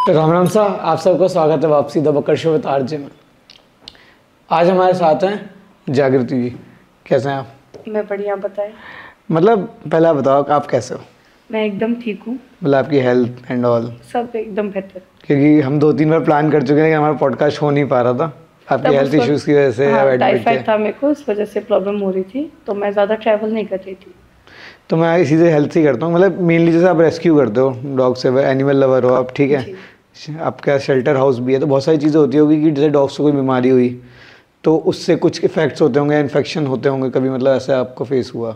तो राम राम साहब, आप सबका स्वागत है वापसी the Bakar show with RJ में। आज हमारे साथ हैं जागृति जी। कैसे हैं आप? मैं बढ़िया, बताएं। मतलब पहले आप बताओ आप कैसे हो? मैं एकदम ठीक हूँ। मतलब आपकी हेल्थ एंड ऑल? सब एकदम बेहतर। क्योंकि हम 2-3 बार प्लान कर चुके हैं कि हमारा पॉडकास्ट हो नहीं पा रहा था आपकी तब हेल्थ उस वक्त इश्यूज़ की वजह से। हाँ, एडमिट थे टाइफाइड था मेरे को, इस वजह से प्रॉब्लम हो रही थी, तो मैं ज़्यादा ट्रैवल नहीं कर रही थी। तो मैं इसी से हेल्थ ही करता हूँ। मतलब मेनली जैसे आप रेस्क्यू करते हो डॉग से, एनिमल लवर हो आप, ठीक है? जी। आपका शेल्टर हाउस भी है, तो बहुत सारी चीज़ें होती होगी कि जैसे डॉग्स को कोई बीमारी हुई तो उससे कुछ इफ़ेक्ट्स होते होंगे, इन्फेक्शन होते होंगे कभी, मतलब ऐसा आपको फेस हुआ?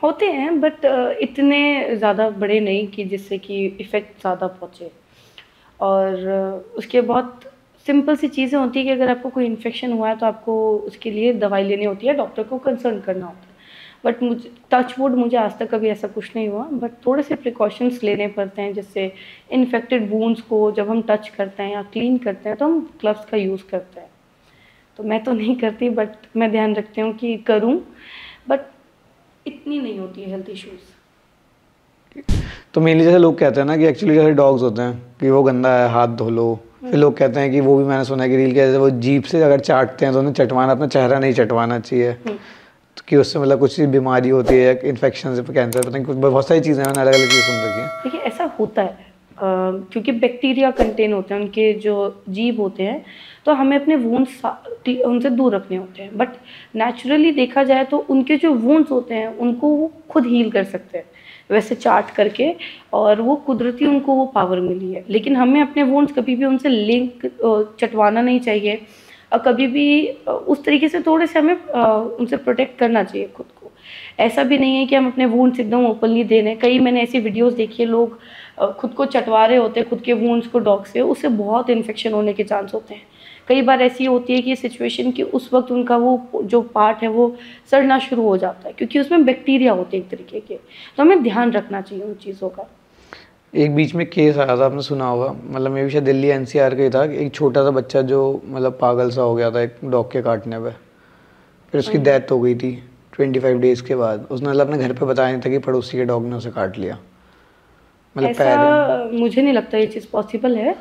होते हैं, बट इतने ज़्यादा बड़े नहीं कि जिससे कि इफ़ेक्ट ज़्यादा पहुँचे। और उसके बहुत सिंपल सी चीज़ें होती है कि अगर आपको कोई इन्फेक्शन हुआ है तो आपको उसके लिए दवाई लेनी होती है, डॉक्टर को कंसल्ट करना होता है। बट मुझे टच वुड, मुझे आज तक कभी ऐसा कुछ नहीं हुआ, बट थोड़े से प्रिकॉशंस लेने पड़ते हैं। जैसे इन्फेक्टेड वूंड्स को जब हम टच करते हैं या क्लीन करते हैं तो हम ग्लव्स का यूज़ करते हैं। तो मैं तो नहीं करती, बट मैं ध्यान रखती हूँ कि करूँ, बट इतनी नहीं होती है हेल्थ इश्यूज़। तो मेनली जैसे लोग कहते हैं ना कि एक्चुअली जैसे डॉग्स होते हैं कि वो गंदा है, हाथ धो लो। फिर लोग कहते हैं कि वो भी मैंने सुना है कि रील के जैसे वो जीभ से अगर चाटते हैं तो उन्हें चटवाना, अपना चेहरा नहीं चटवाना चाहिए, तो कि उससे मतलब कुछ बीमारी होती है, इन्फेक्शन से, कैंसर, पता नहीं कुछ बहुत सारी चीज़ें मैंने अलग अलग चीज़ सुन रखी है। देखिए, ऐसा होता है क्योंकि बैक्टीरिया कंटेन होते हैं उनके जो जीभ होते हैं, तो हमें अपने वूंड्स उनसे दूर रखने होते हैं। बट नेचुरली देखा जाए तो उनके जो वूंड्स होते हैं उनको वो खुद हील कर सकते हैं, वैसे चाट करके, और वो कुदरती उनको वो पावर मिली है। लेकिन हमें अपने वूंड्स कभी भी उनसे लिंक चटवाना नहीं चाहिए, और कभी भी उस तरीके से थोड़े से हमें उनसे प्रोटेक्ट करना चाहिए खुद को। ऐसा भी नहीं है कि हम अपने वूंड्स एकदम ओपनली दे रहे हैं। कई मैंने ऐसी वीडियोस देखी है, लोग खुद को चटवा रहे होते हैं खुद के वूंड्स को डॉग से, उससे बहुत इन्फेक्शन होने के चांस होते हैं। कई बार ऐसी होती है कि सिचुएशन कि उस वक्त उनका वो जो पार्ट है वो सड़ना शुरू हो जाता है, क्योंकि उसमें बैक्टीरिया होते हैं एक तरीके के। तो हमें ध्यान रखना चाहिए उन चीज़ों का। एक बीच में केस आया था, आपने सुना होगा, मतलब मे भी शायद दिल्ली एनसीआर का ही था, एक छोटा सा बच्चा जो मतलब पागल सा हो गया था एक डॉग के काटने पे, फिर उसकी डेथ हो गई थी 25 डेज़ के बाद। उसने मतलब अपने घर पे बताया नहीं था कि पड़ोसी के डॉग ने उसे काट लिया। मतलब ऐसा मुझे नहीं लगता ये चीज़ पॉसिबल है,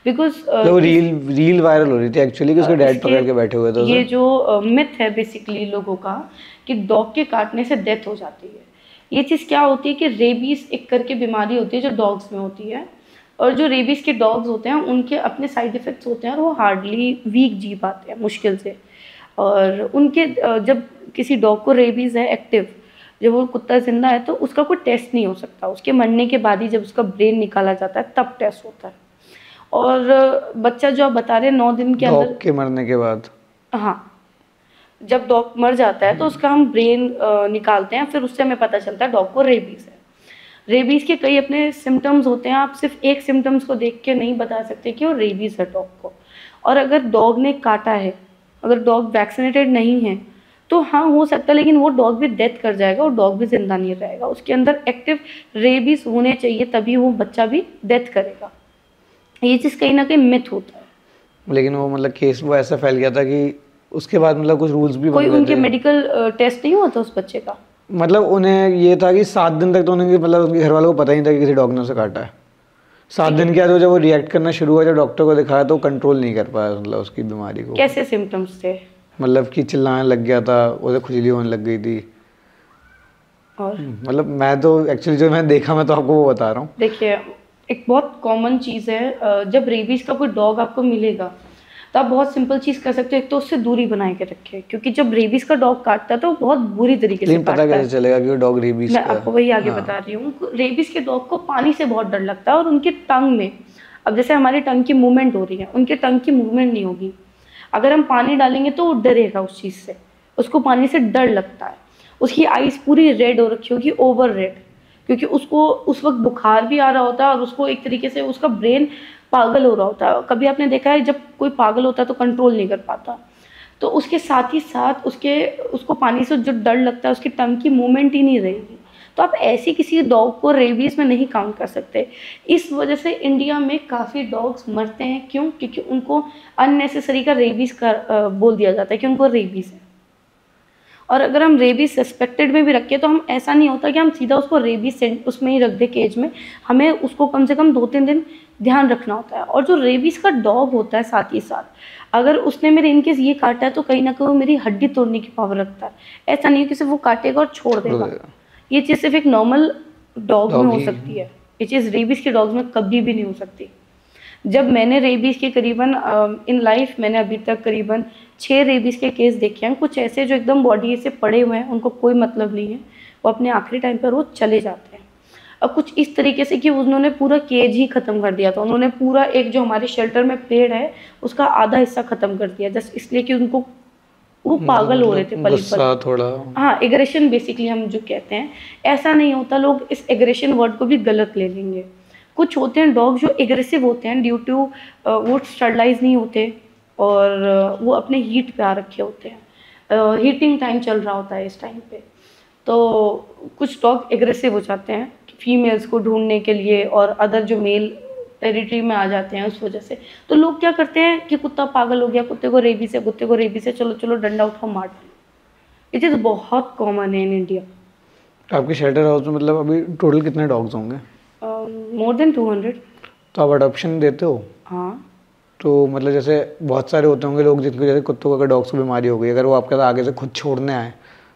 बिकॉज तो रील वायरल हो रही थी एक्चुअली कि उसके डैड पकड़ के बैठे हुए थे उसे। ये जो मिथ है बेसिकली लोगों का कि डॉग के काटने से डेथ हो जाती है, ये चीज़ क्या होती है कि रेबीज एक करके बीमारी होती है जो डॉग्स में होती है, और जो रेबीज के डॉग्स होते हैं उनके अपने साइड इफ़ेक्ट्स होते हैं, और वो हार्डली वीक जी पाते हैं मुश्किल से। और उनके जब किसी डॉग को रेबीज़ है एक्टिव, जब वो कुत्ता जिंदा है, तो उसका कोई टेस्ट नहीं हो सकता। उसके मरने के बाद ही जब उसका ब्रेन निकाला जाता है तब टेस्ट होता है। और बच्चा जो आप बता रहे हैं 9 दिन के अंदर, डॉग के मरने के बाद? हाँ, जब डॉग मर जाता है तो उसका हम ब्रेन निकालते हैं, फिर उससे हमें पता चलता है डॉग को रेबीज़ है। रेबीज़ के कई अपने सिम्टम्स होते हैं, आप सिर्फ एक सिम्टम्स को देख के नहीं बता सकते कि वो रेबीज़ है डॉग को। और अगर डॉग ने काटा है, अगर डॉग वैक्सीनेटेड नहीं है, तो हाँ हो सकता है, लेकिन वो डॉग भी डेथ कर जाएगा और डॉग भी जिंदा नहीं रहेगा। उसके अंदर एक्टिव रेबीज़ होने चाहिए, तभी वो बच्चा भी डेथ करेगा। ये चीज़ कहीं ना कहीं मिथ होता है। लेकिन वो मतलब केस वो ऐसा फैल गया था कि उसके बाद मतलब कुछ रूल्स भी कोई बन गए उनके थे। मेडिकल टेस्ट नहीं हुआ था उस बच्चे का? मतलब उन्हें ये था कि 7 दिन तक तो उन्हें, मतलब उनके घर वालों को पता ही नहीं था कि किसी डॉग ने उसे काटा है। 7 दिन के बाद जब वो रिएक्ट करना शुरू हुआ, जब डॉक्टर को दिखाया तो कंट्रोल नहीं कर पाया मतलब उसकी बीमारी को। कैसे सिम्टम्स थे? मतलब कि चिल्लाने लग गया था, उसे खुजली होने लग गई थी। और मतलब मैं तो एक्चुअली जो मैंने देखा मैं तो आपको वो बता रहा हूँ। देखिए, एक बहुत कॉमन चीज़ है, जब रेबीज़ का कोई डॉग आपको मिलेगा तो आप बहुत सिंपल चीज़ कर सकते हो, एक तो उससे दूरी बनाए के रखें, क्योंकि जब रेबीज़ का डॉग काटता है तो वो बहुत बुरी तरीके से लेकिन पता काटता कैसे है। चलेगा कि वो डॉग रेबीज मैं का है? आपको वही आगे हाँ। बता रही हूँ। रेबीज़ के डॉग को पानी से बहुत डर लगता है, और उनके टंग में, अब जैसे हमारी टंग की मूवमेंट हो रही है, उनके टंग की मूवमेंट नहीं होगी। अगर हम पानी डालेंगे तो वो डरेगा उस चीज़ से, उसको पानी से डर लगता है। उसकी आइज़ पूरी रेड हो रखी होगी, ओवर रेड, क्योंकि उसको उस वक्त बुखार भी आ रहा होता है, और उसको एक तरीके से उसका ब्रेन पागल हो रहा होता है। कभी आपने देखा है जब कोई पागल होता है तो कंट्रोल नहीं कर पाता, तो उसके साथ ही साथ उसको पानी से जो डर लगता है, उसकी टंग की मूवमेंट ही नहीं रहेगी। तो आप ऐसी किसी डॉग को रेबीज़ में नहीं काउंट कर सकते। इस वजह से इंडिया में काफ़ी डॉग्स मरते हैं। क्यों? क्योंकि उनको अननेसेसरी का रेबीज़ का बोल दिया जाता है कि उनको रेबीज़ है। और अगर हम रेबीज सस्पेक्टेड में भी रखें तो हम ऐसा नहीं होता कि हम सीधा उसको रेबीज उसमें ही रख दें केज में, हमें उसको कम से कम 2-3 दिन ध्यान रखना होता है। और जो रेबीज का डॉग होता है साथ ही साथ, अगर उसने मेरे इनकेस ये काटा है तो कहीं ना कहीं वो मेरी हड्डी तोड़ने की पावर रखता है। ऐसा नहीं है कि सिर्फ वो काटेगा और छोड़ देगा। ये चीज़ सिर्फ एक नॉर्मल डॉग में हो सकती है, ये चीज़ रेबीज के डॉग्स में कभी भी नहीं हो सकती। जब मैंने रेबीज के करीबन इन लाइफ मैंने अभी तक करीबन 6 रेबीज के केस देखे हैं। कुछ ऐसे जो एकदम बॉडी से पड़े हुए हैं, उनको कोई मतलब नहीं है, वो अपने आखिरी टाइम पर वो चले जाते हैं। अब कुछ इस तरीके से कि उन्होंने पूरा केज ही ख़त्म कर दिया था, उन्होंने पूरा एक जो हमारे शेल्टर में पेड़ है उसका आधा हिस्सा ख़त्म कर दिया, जस्ट इसलिए कि उनको वो पागल हो रहे थे पली पली। थोड़ा हाँ, एग्रेशन बेसिकली हम जो कहते हैं, ऐसा नहीं होता, लोग इस एग्रेशन वर्ड को भी गलत ले लेंगे। कुछ होते हैं डॉग जो एग्रेसिव होते हैं ड्यू टू वो स्टरलाइज नहीं होते और वो अपने हीट पे आ रखे होते हैं, हीटिंग टाइम चल रहा होता है इस टाइम पे, तो कुछ डॉग एग्रेसिव हो जाते हैं फीमेल्स को ढूंढने के लिए और अदर जो मेल टेरिटरी में आ जाते हैं उस वजह से। तो लोग क्या करते हैं कि कुत्ता पागल हो गया, कुत्ते को रेबीज है, चलो चलो डंडा उठाओ मार दो। ये चीज़ बहुत कॉमन है इन इंडिया। आपके शेल्टर हाउस में मतलब अभी टोटल कितने डॉग्स होंगे? More than 200। तो आप अडॉप्शन देते हो? हाँ। तो मतलब जैसे बहुत सारे होते होंगे लोग जिनको जैसे कुत्तों को अगर डॉग्स को बीमारी हो गई, अगर वो आपके साथ आगे से खुद छोड़ने आए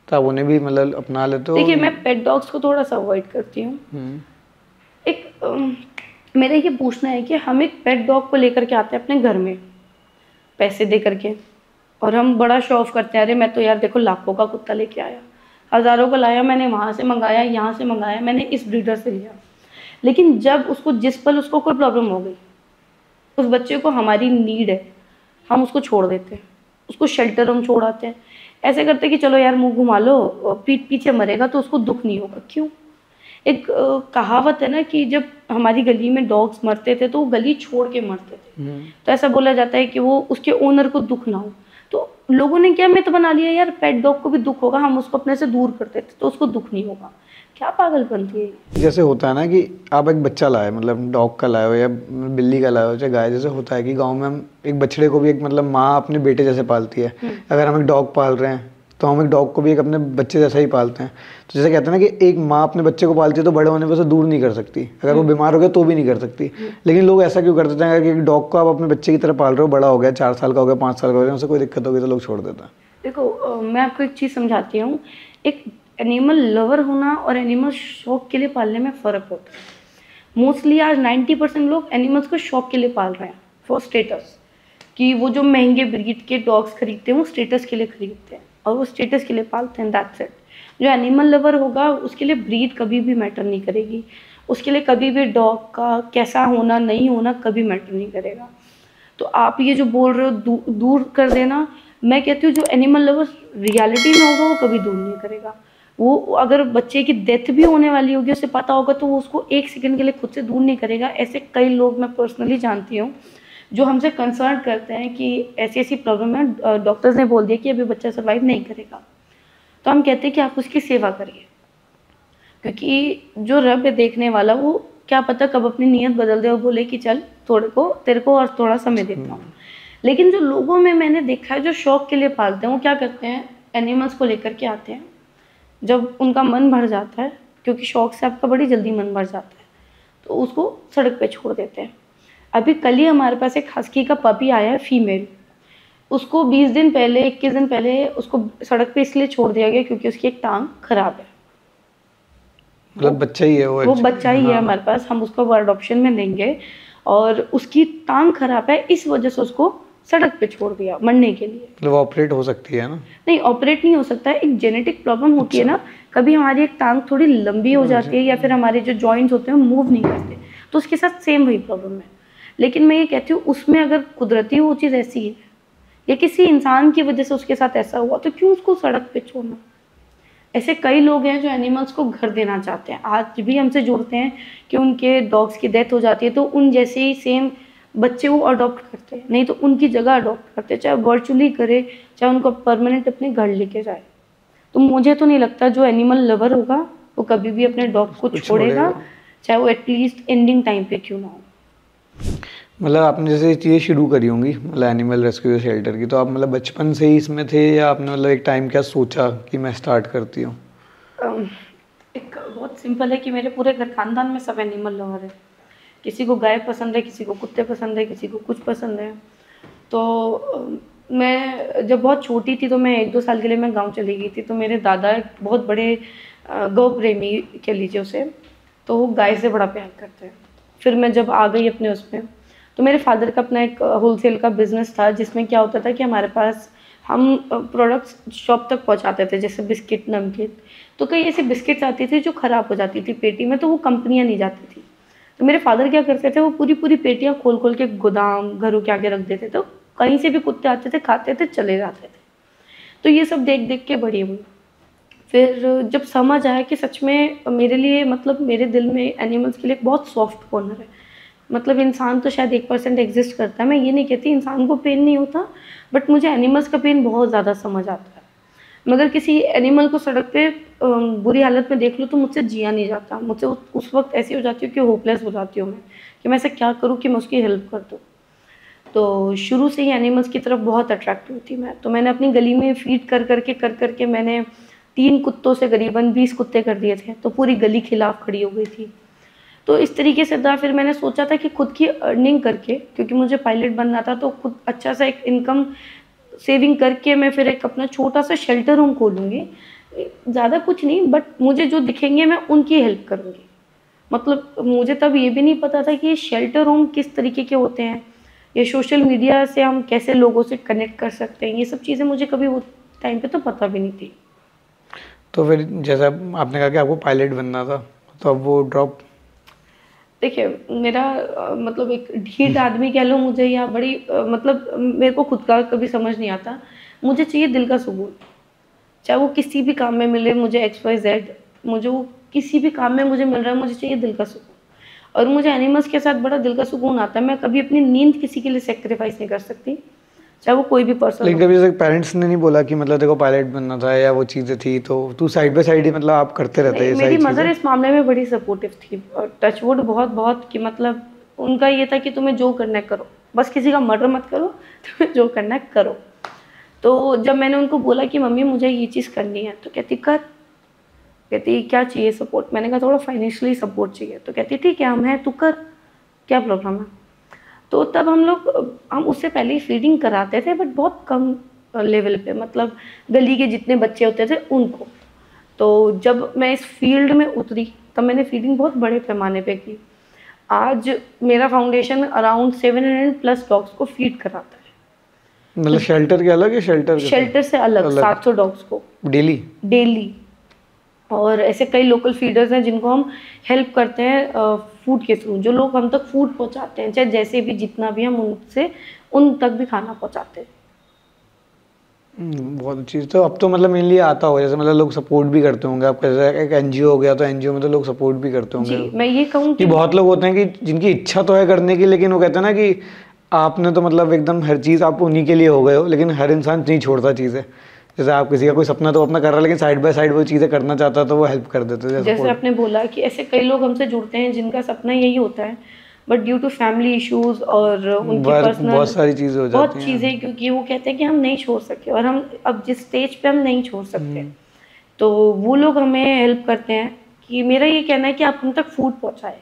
तो आप उन्हें भी मतलब अपना लेते हो? देखिए, मैं पेट डॉग्स को थोड़ा सा अवॉइड करती हूँ। एक मेरा ये पूछना है कि हम एक पेट डॉग को लेकर के आते हैं अपने घर में पैसे दे करके, और हम बड़ा शो ऑफ करते हैं, अरे मैं तो यार देखो लाखों का कुत्ता लेके आया, हज़ारों का लाया, मैंने वहाँ से मंगाया, यहाँ से मंगाया, मैंने इस ब्रीडर से लिया। लेकिन जब उसको जिस पल उसको कोई प्रॉब्लम हो गई, उस बच्चे को हमारी नीड है, हम उसको छोड़ देते हैं, उसको शेल्टर हम छोड़ आते हैं, ऐसे करते हैं कि चलो यार मुंह घुमा लो, पीठ पीछे मरेगा तो उसको दुख नहीं होगा। क्यों? एक कहावत है ना कि जब हमारी गली में डॉग्स मरते थे तो वो गली छोड़ के मरते थे, तो ऐसा बोला जाता है कि वो उसके ओनर को दुख ना हो। तो लोगों ने क्या मिथ बना लिया, यार पेट डॉग को भी दुख होगा, हम उसको अपने से दूर करते थे तो उसको दुख नहीं होगा। क्या पागलपंती है। जैसे होता है ना कि आप एक बच्चा लाए, मतलब डॉग का लाए हो या बिल्ली का लाए हो चाहे गाय, जैसे होता है कि गांव में हम एक बछड़े को भी एक मतलब माँ अपने बेटे जैसे पालती है, अगर हम एक डॉग पाल रहे हैं तो हम एक डॉग को भी एक अपने बच्चे जैसा ही पालते हैं। तो जैसे कहते हैं ना कि एक माँ अपने बच्चे को पालती है तो बड़े होने पर उसे दूर नहीं कर सकती, अगर वो बीमार हो गया तो भी नहीं कर सकती। लेकिन लोग ऐसा क्यों कर देते हैं कि एक डॉग को आप अपने बच्चे की तरह पाल रहे हो, बड़ा हो गया, 4 साल का हो गया, 5 साल का हो गया, उसे कोई दिक्कत होगी तो लोग छोड़ देते हैं। देखो, मैं आपको एक चीज़ समझाती हूँ, एक एनिमल लवर होना और एनिमल शौक के लिए पालने में फ़र्क होता है। मोस्टली आज 90% लोग एनिमल्स को शौक के लिए पाल रहे हैं, फॉर स्टेटस, कि वो जो महंगे ब्रीड के डॉग्स खरीदते हैं वो स्टेटस के लिए खरीदते हैं और वो स्टेटस के लिए पालते हैं, दैट्स इट। जो एनिमल लवर होगा उसके लिए ब्रीड कभी भी मैटर नहीं करेगी, उसके लिए कभी भी डॉग का कैसा होना नहीं होना कभी मैटर नहीं करेगा। तो आप ये जो बोल रहे हो दूर कर देना, मैं कहती हूँ जो एनिमल लवर रियलिटी में होगा वो कभी दूर नहीं करेगा। वो अगर बच्चे की डेथ भी होने वाली होगी उसे पता होगा तो वो उसको 1 सेकंड के लिए खुद से दूर नहीं करेगा। ऐसे कई लोग मैं पर्सनली जानती हूँ जो हमसे कंसर्न करते हैं कि ऐसी ऐसी प्रॉब्लम है, डॉक्टर्स ने बोल दिया कि अभी बच्चा सर्वाइव नहीं करेगा, तो हम कहते हैं कि आप उसकी सेवा करिए, क्योंकि जो रब है देखने वाला, वो क्या पता कब अपनी नीयत बदल दे और बोले कि चल तेरे को और थोड़ा समय देता हूँ। लेकिन जो लोगों में मैंने देखा है जो शौक के लिए पालते हैं, वो क्या करते हैं, एनिमल्स को लेकर के आते हैं, जब उनका मन भर जाता है, क्योंकि शौक से आपका बड़ी जल्दी मन भर जाता है, तो उसको सड़क पे छोड़ देते हैं। अभी कल ही हमारे पास एक हस्की का पपी आया है, फीमेल, उसको 20 दिन पहले 21 दिन पहले उसको सड़क पे इसलिए छोड़ दिया गया क्योंकि उसकी एक टांग खराब है। मतलब बच्चा ही है वो बच्चा ही है हमारे पास, हम उसको अडॉप्शन में लेंगे और उसकी टांग खराब है, इस वजह से उसको सड़क पे छोड़ दिया मरने के लिए। मतलब ऑपरेट हो सकती है ना? नहीं, ऑपरेट नहीं हो सकता है, एक जेनेटिक प्रॉब्लम होती है ना, कभी हमारी एक टांग थोड़ी लंबी हो जाती है या फिर हमारे जो जॉइंट्स होते हैं मूव नहीं करते, तो उसके साथ सेम वही प्रॉब्लम है। लेकिन मैं ये कहती हूँ उसमें अगर कुदरती वो चीज़ ऐसी है या किसी इंसान की वजह से उसके साथ ऐसा हुआ, तो क्यों उसको सड़क पे छोड़ना। ऐसे कई लोग हैं जो एनिमल्स को घर देना चाहते हैं, आज भी हमसे जुड़ते हैं कि उनके डॉग्स की डेथ हो जाती है तो उन जैसे ही सेम बच्चे वो अडॉप्ट करते हैं, नहीं तो उनकी जगह अडॉप्ट करते हैं, चाहे वर्चुअली करे चाहे उनको परमानेंट अपने घर लेके जाए। तो मुझे तो नहीं लगता जो एनिमल लवर होगा वो कभी भी अपने डॉग को छोड़ेगा, चाहे वो एटलीस्ट एंडिंग टाइम पे क्यों ना हो। मतलब आपने जैसे ये चीज़ें शुरू करी होंगी मतलब एनिमल रेस्क्यू शेल्टर की, तो आप मतलब बचपन से ही इसमें थे या आपने मतलब एक टाइम क्या सोचा कि मैं स्टार्ट करती हूँ? अम, एक बहुत सिंपल है कि मेरे पूरे घर खानदान में सब एनिमल लवर है। किसी को गाय पसंद है, किसी को कुत्ते पसंद है, किसी को कुछ पसंद है। तो मैं जब बहुत छोटी थी तो मैं 1-2 साल के लिए मैं गाँव चली गई थी, तो मेरे दादा एक बहुत बड़े गौ प्रेमी कह लीजिए उसे, तो वो गाय से बड़ा प्यार करते हैं। फिर मैं जब आ गई अपने उसमें, तो मेरे फादर का अपना एक होलसेल का बिज़नेस था, जिसमें क्या होता था कि हमारे पास हम प्रोडक्ट्स शॉप तक पहुँचाते थे, जैसे बिस्किट, नमकीन। तो कई ऐसी बिस्किट्स आती थी जो ख़राब हो जाती थी पेटी में, तो वो कंपनियाँ नहीं जाती थी। तो मेरे फादर क्या करते थे, वो पूरी-पूरी पेटियाँ खोल-खोल के गोदाम, घरों के आगे रख देते थे। तो कहीं से भी कुत्ते आते थे, खाते थे, चले जाते थे। तो ये सब देख-देख के बड़ी हुई। फिर जब समझ आया कि सच में मेरे लिए मतलब मेरे दिल में एनिमल्स के लिए एक बहुत सॉफ्ट कॉर्नर है। मतलब इंसान तो शायद 1% एग्ज़िस्ट करता है, मैं ये नहीं कहती इंसान को पेन नहीं होता, बट मुझे एनिमल्स का पेन बहुत ज़्यादा समझ आता है। मगर किसी एनिमल को सड़क पे बुरी हालत में देख लूँ तो मुझसे जिया नहीं जाता। मुझसे उस वक़्त ऐसी हो जाती हूँ कि होपलेस हो जाती हूँ मैं, कि मैं ऐसा क्या करूँ कि मैं उसकी हेल्प कर दूँ। तो शुरू से ही एनिमल्स की तरफ बहुत अट्रैक्ट हुई थी मैं। तो मैंने अपनी गली में फ़ीड कर कर के मैंने 3 कुत्तों से करीबन 20 कुत्ते कर दिए थे, तो पूरी गली खिलाफ़ खड़ी हो गई थी। तो इस तरीके से था, फिर मैंने सोचा था कि खुद की अर्निंग करके, क्योंकि मुझे पायलट बनना था, तो खुद अच्छा सा एक इनकम सेविंग करके मैं फिर एक अपना छोटा-सा शेल्टर होम खोलूँगी। ज़्यादा कुछ नहीं, बट मुझे जो दिखेंगे मैं उनकी हेल्प करूँगी। मतलब मुझे तब ये भी नहीं पता था कि ये शेल्टर होम किस तरीके के होते हैं, या सोशल मीडिया से हम कैसे लोगों से कनेक्ट कर सकते हैं, ये सब चीज़ें मुझे कभी वो टाइम पे तो पता भी नहीं थी। तो फिर जैसा आपने कहा कि आपको पायलट बनना था, तो अब वो ड्रॉप? देखिए, मेरा मतलब एक ढीठ आदमी कह लो मुझे, या बड़ी मतलब मेरे को खुद का कभी समझ नहीं आता। मुझे चाहिए दिल का सुकून, चाहे वो किसी भी काम में मिले मुझे, एक्स वाई ज़ेड, मुझे वो किसी भी काम में मुझे मिल रहा है, मुझे चाहिए दिल का सुकून। और मुझे एनिमल्स के साथ बड़ा दिल का सुकून आता है। मैं कभी अपनी नींद किसी के लिए सैक्रिफाइस नहीं कर सकती, चाहे वो कोई भी पर्सन लेकिन हो। कभी जैसे पेरेंट्स ने नहीं बोला कि मतलब देखो पायलट बनना था या वो चीज़ें थी, तो तू साइड बाय साइड ही मतलब आप करते रहते नहीं, ये मेरी सारी मदर चीज़ें? इस मामले में बड़ी सपोर्टिव थी, और टचवुड बहुत-बहुत कि मतलब उनका ये था कि तुम्हें जो करना है करो, बस किसी का मर्डर मत करो, तुम्हें जो करना है करो। तो जब मैंने उनको बोला कि मम्मी मुझे ये चीज़ करनी है, तो कहती कर। कहती क्या चाहिए सपोर्ट? मैंने कहा थोड़ा फाइनेंशियली सपोर्ट चाहिए। तो कहती ठीक है, हम हैं, तू कर, क्या प्रॉब्लम है? तो तब हम लोग हम उससे पहले ही फीडिंग कराते थे, बट बहुत कम लेवल पे, मतलब गली के जितने बच्चे होते थे उनको। तो जब मैं इस फील्ड में उतरी, तब मैंने फीडिंग बहुत बड़े पैमाने पे की। आज मेरा फाउंडेशन अराउंड 700 प्लस डॉग्स को फीड कराता है। मतलब तो शेल्टर के अलग है, शेल्टर के शेल्टर से अलग अलग 700 डॉग्स को डेली? डेली। और ऐसे कई लोकल फीडर्स हैं जिनको हम हेल्प करते हैं फूड के थ्रू, जो लोग हम तक फूड पहुंचाते हैं, चाहे जैसे भी जितना भी हम उनसे उन तक भी खाना पहुंचाते हैं। बहुत अच्छी। तो अब तो मतलब मेनली आता होगा, जैसे मतलब लोग सपोर्ट भी करते होंगे आपका, जैसे एक एनजीओ हो गया तो एनजीओ में तो लोग सपोर्ट भी करते होंगे। जी, मैं ये कहूँ कि कि बहुत लोग होते हैं कि जिनकी इच्छा तो है करने की, लेकिन वो कहते हैं ना कि आपने तो मतलब एकदम हर चीज़ आप उन्हीं के लिए हो गए हो, लेकिन हर इंसान नहीं छोड़ता चीज़ें। जैसे आप किसी का कोई सपना तो अपना कर रहा है, लेकिन साइड बाय साइड वो चीज़ें करना चाहता है तो वो हेल्प कर देते हैं जैसे सपोर्ट। आपने बोला कि ऐसे कई लोग हमसे जुड़ते हैं जिनका सपना यही होता है, but due to family issues और उनकी वर्क बहुत पर्सनल सारी चीज़ें हो बहुत जाती हैं। चीज़ें, क्योंकि वो कहते हैं कि हम नहीं छोड़ सके, और हम अब जिस स्टेज पे हम नहीं छोड़ सकते, हम्म। तो वो लोग हमें हेल्प करते हैं। कि मेरा ये कहना है कि आप हम तक फूड पहुँचाएं,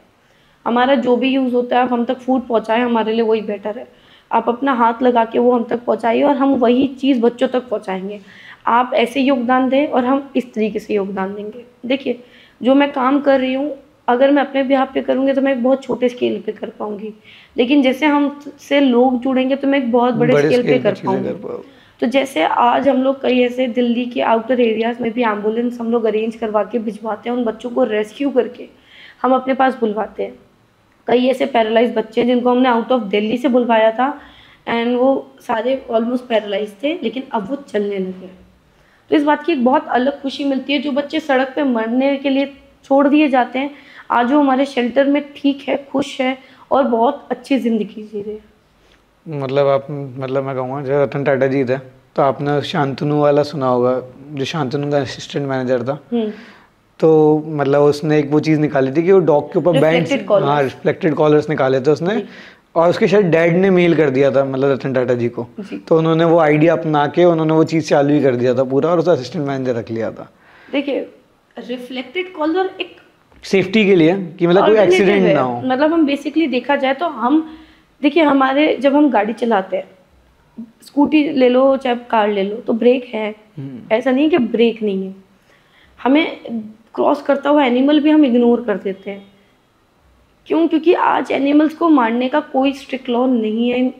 हमारा जो भी यूज़ होता है आप हम तक फूड पहुँचाएं, हमारे लिए वही बेटर है। आप अपना हाथ लगा के वो हम तक पहुँचाइए, और हम वही चीज़ बच्चों तक पहुँचाएंगे। आप ऐसे योगदान दें और हम इस तरीके से योगदान देंगे। देखिए, जो मैं काम कर रही हूँ, अगर मैं अपने बिहाफ़ पे करूँगी तो मैं एक बहुत छोटे स्केल पे कर पाऊँगी, लेकिन जैसे हमसे लोग जुड़ेंगे तो मैं एक बहुत बड़े बड़े स्केल पे स्केल पे कर चीज़ें कर पाऊँगी। पाओ। तो जैसे आज हम लोग कई ऐसे दिल्ली के आउटर एरियाज़ में भी एम्बुलेंस हम लोग अरेंज करवा के भिजवाते हैं, उन बच्चों को रेस्क्यू करके हम अपने पास बुलवाते हैं। कई ऐसे पैरालाइज़ बच्चे हैं जिनको हमने आउट ऑफ दिल्ली से बुलवाया था, एंड वो सारे ऑलमोस्ट पैरालाइज़ थे, लेकिन अब वो चलने लगे हैं। तो इस बात की एक बहुत अलग खुशी मिलती है। जो बच्चे सड़क पे मरने के लिए छोड़ दिए जाते हैं, आज वो हमारे शेल्टर में ठीक है, खुश है, और बहुत अच्छी ज़िंदगी जी रहे हैं। मतलब आप मतलब मैं कहूँगा जो रतन टाटा जी थे, तो आपने शांतनु वाला सुना होगा, जो शांतनु का असिस्टेंट मैनेजर था। तो मतलब उसने एक वो चीज़ निकाली थी कि वो डॉग के ऊपर बैंड्स, रिफ्लेक्टेड हाँ कॉलर्स। रिफ्लेक्टेड कॉलर्स निकाले थे उसने। जी। और उसके शायद डैड ने मेल कर दिया था मतलब रतन टाटा जी को, जी। तो उन्होंने वो आइडिया अपना के उन्होंने वो चीज़ चालू ही कर दिया था पूरा, और उसे असिस्टेंट मैनेजर रख लिया था देखिए, रिफ्लेक्टेड कॉलर एक सेफ्टी के लिए, कि मतलब कोई ऑल्टरनेटिव एक्सीडेंट है। ना हो। मतलब हम बेसिकली देखा जाए तो हम, देखिए हमारे जब हम गाड़ी चलाते हैं, स्कूटी ले लो चाहे कार ले लो, तो ब्रेक है, ऐसा नहीं कि ब्रेक नहीं है। हमें क्रॉस करता हुआ एनिमल भी हम इग्नोर कर देते हैं। क्यों? क्योंकि आज एनिमल्स को मारने का कोई स्ट्रिक्ट लॉ नहीं है इन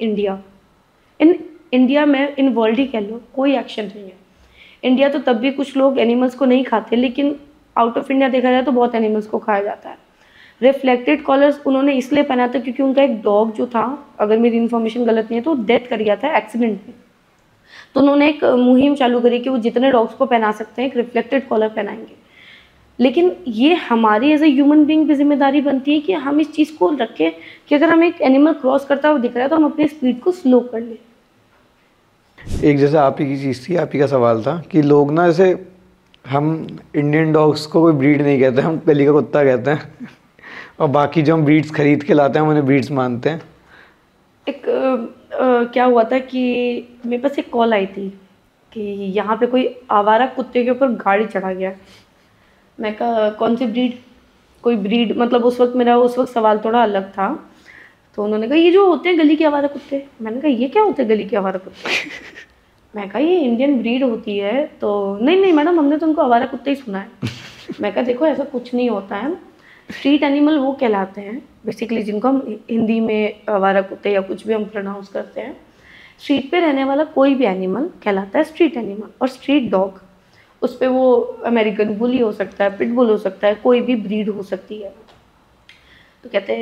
इंडिया में, इन वर्ल्ड ही कह लो, कोई एक्शन नहीं है। इंडिया तो तब भी कुछ लोग एनिमल्स को नहीं खाते, लेकिन आउट ऑफ इंडिया देखा जाए तो बहुत एनिमल्स को खाया जाता है। रिफ्लेक्टेड कॉलर्स उन्होंने इसलिए पहना था क्योंकि उनका एक डॉग जो था, अगर मेरी इन्फॉर्मेशन गलत नहीं है तो डेथ कर गया था एक्सीडेंट में। तो उन्होंने एक मुहिम चालू करी कि वो जितने डॉग्स को पहना सकते हैं एक रिफ्लेक्टेड कॉलर पहनाएंगे। लेकिन ये हमारी एज ए ह्यूमन बीइंग भी जिम्मेदारी बनती है कि हम इस चीज़ को रखें कि अगर हम एक एनिमल क्रॉस करता हुआ दिख रहा है तो हम अपनी स्पीड को स्लो कर लें। एक जैसे आप ही की चीज़ थी, आप ही का सवाल था कि लोग ना, जैसे हम इंडियन डॉग्स को कोई ब्रीड नहीं कहते, हम गली का कुत्ता कहते हैं और बाकी जो हम ब्रीड्स खरीद के लाते हैं हम उन्हें ब्रीड्स मानते हैं। एक क्या हुआ था कि मेरे पास एक कॉल आई थी कि यहाँ पे कोई आवारा कुत्ते के ऊपर गाड़ी चढ़ा गया। मैं कहा कौन सी ब्रीड, कोई ब्रीड, मतलब उस वक्त सवाल थोड़ा अलग था। तो उन्होंने कहा ये जो होते हैं गली के आवारा कुत्ते। मैंने कहा ये क्या होते हैं गली के आवारा कुत्ते? मैं कहा ये इंडियन ब्रीड होती है। तो नहीं मैडम, हमने तो उनको आवारा कुत्ते ही सुना है। मैं कहा देखो ऐसा कुछ नहीं होता है, स्ट्रीट एनिमल वो कहलाते हैं बेसिकली जिनको हम हिंदी में आवारा कुत्ते या कुछ भी हम प्रोनाउंस करते हैं। स्ट्रीट पे रहने वाला कोई भी एनिमल कहलाता है स्ट्रीट एनिमल। और स्ट्रीट डॉग, उस पर वो अमेरिकन बुली हो सकता है, पिटबुल हो सकता है, कोई भी ब्रीड हो सकती है। तो कहते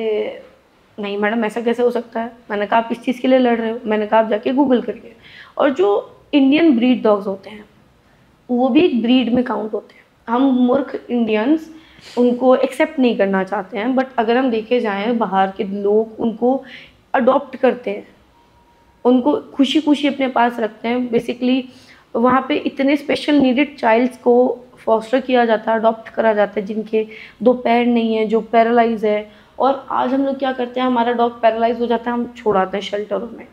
नहीं मैडम ऐसा कैसे हो सकता है। मैंने कहा आप इस चीज़ के लिए लड़ रहे हो, मैंने कहा आप जाके गूगल करिए। और जो इंडियन ब्रीड डॉग्स होते हैं वो भी एक ब्रीड में काउंट होते हैं। हम मूर्ख इंडियंस उनको एक्सेप्ट नहीं करना चाहते हैं, बट अगर हम देखे जाएं बाहर के लोग उनको अडॉप्ट करते हैं, उनको खुशी खुशी अपने पास रखते हैं। बेसिकली वहाँ पे इतने स्पेशल नीडेड चाइल्ड्स को फॉस्टर किया जाता है, अडॉप्ट करा जाता है जिनके 2 पैर नहीं है, जो पैरालाइज है। और आज हम लोग क्या करते हैं, हमारा डॉग पैरालाइज हो जाता है, हम छोड़ाते हैं शेल्टरों में,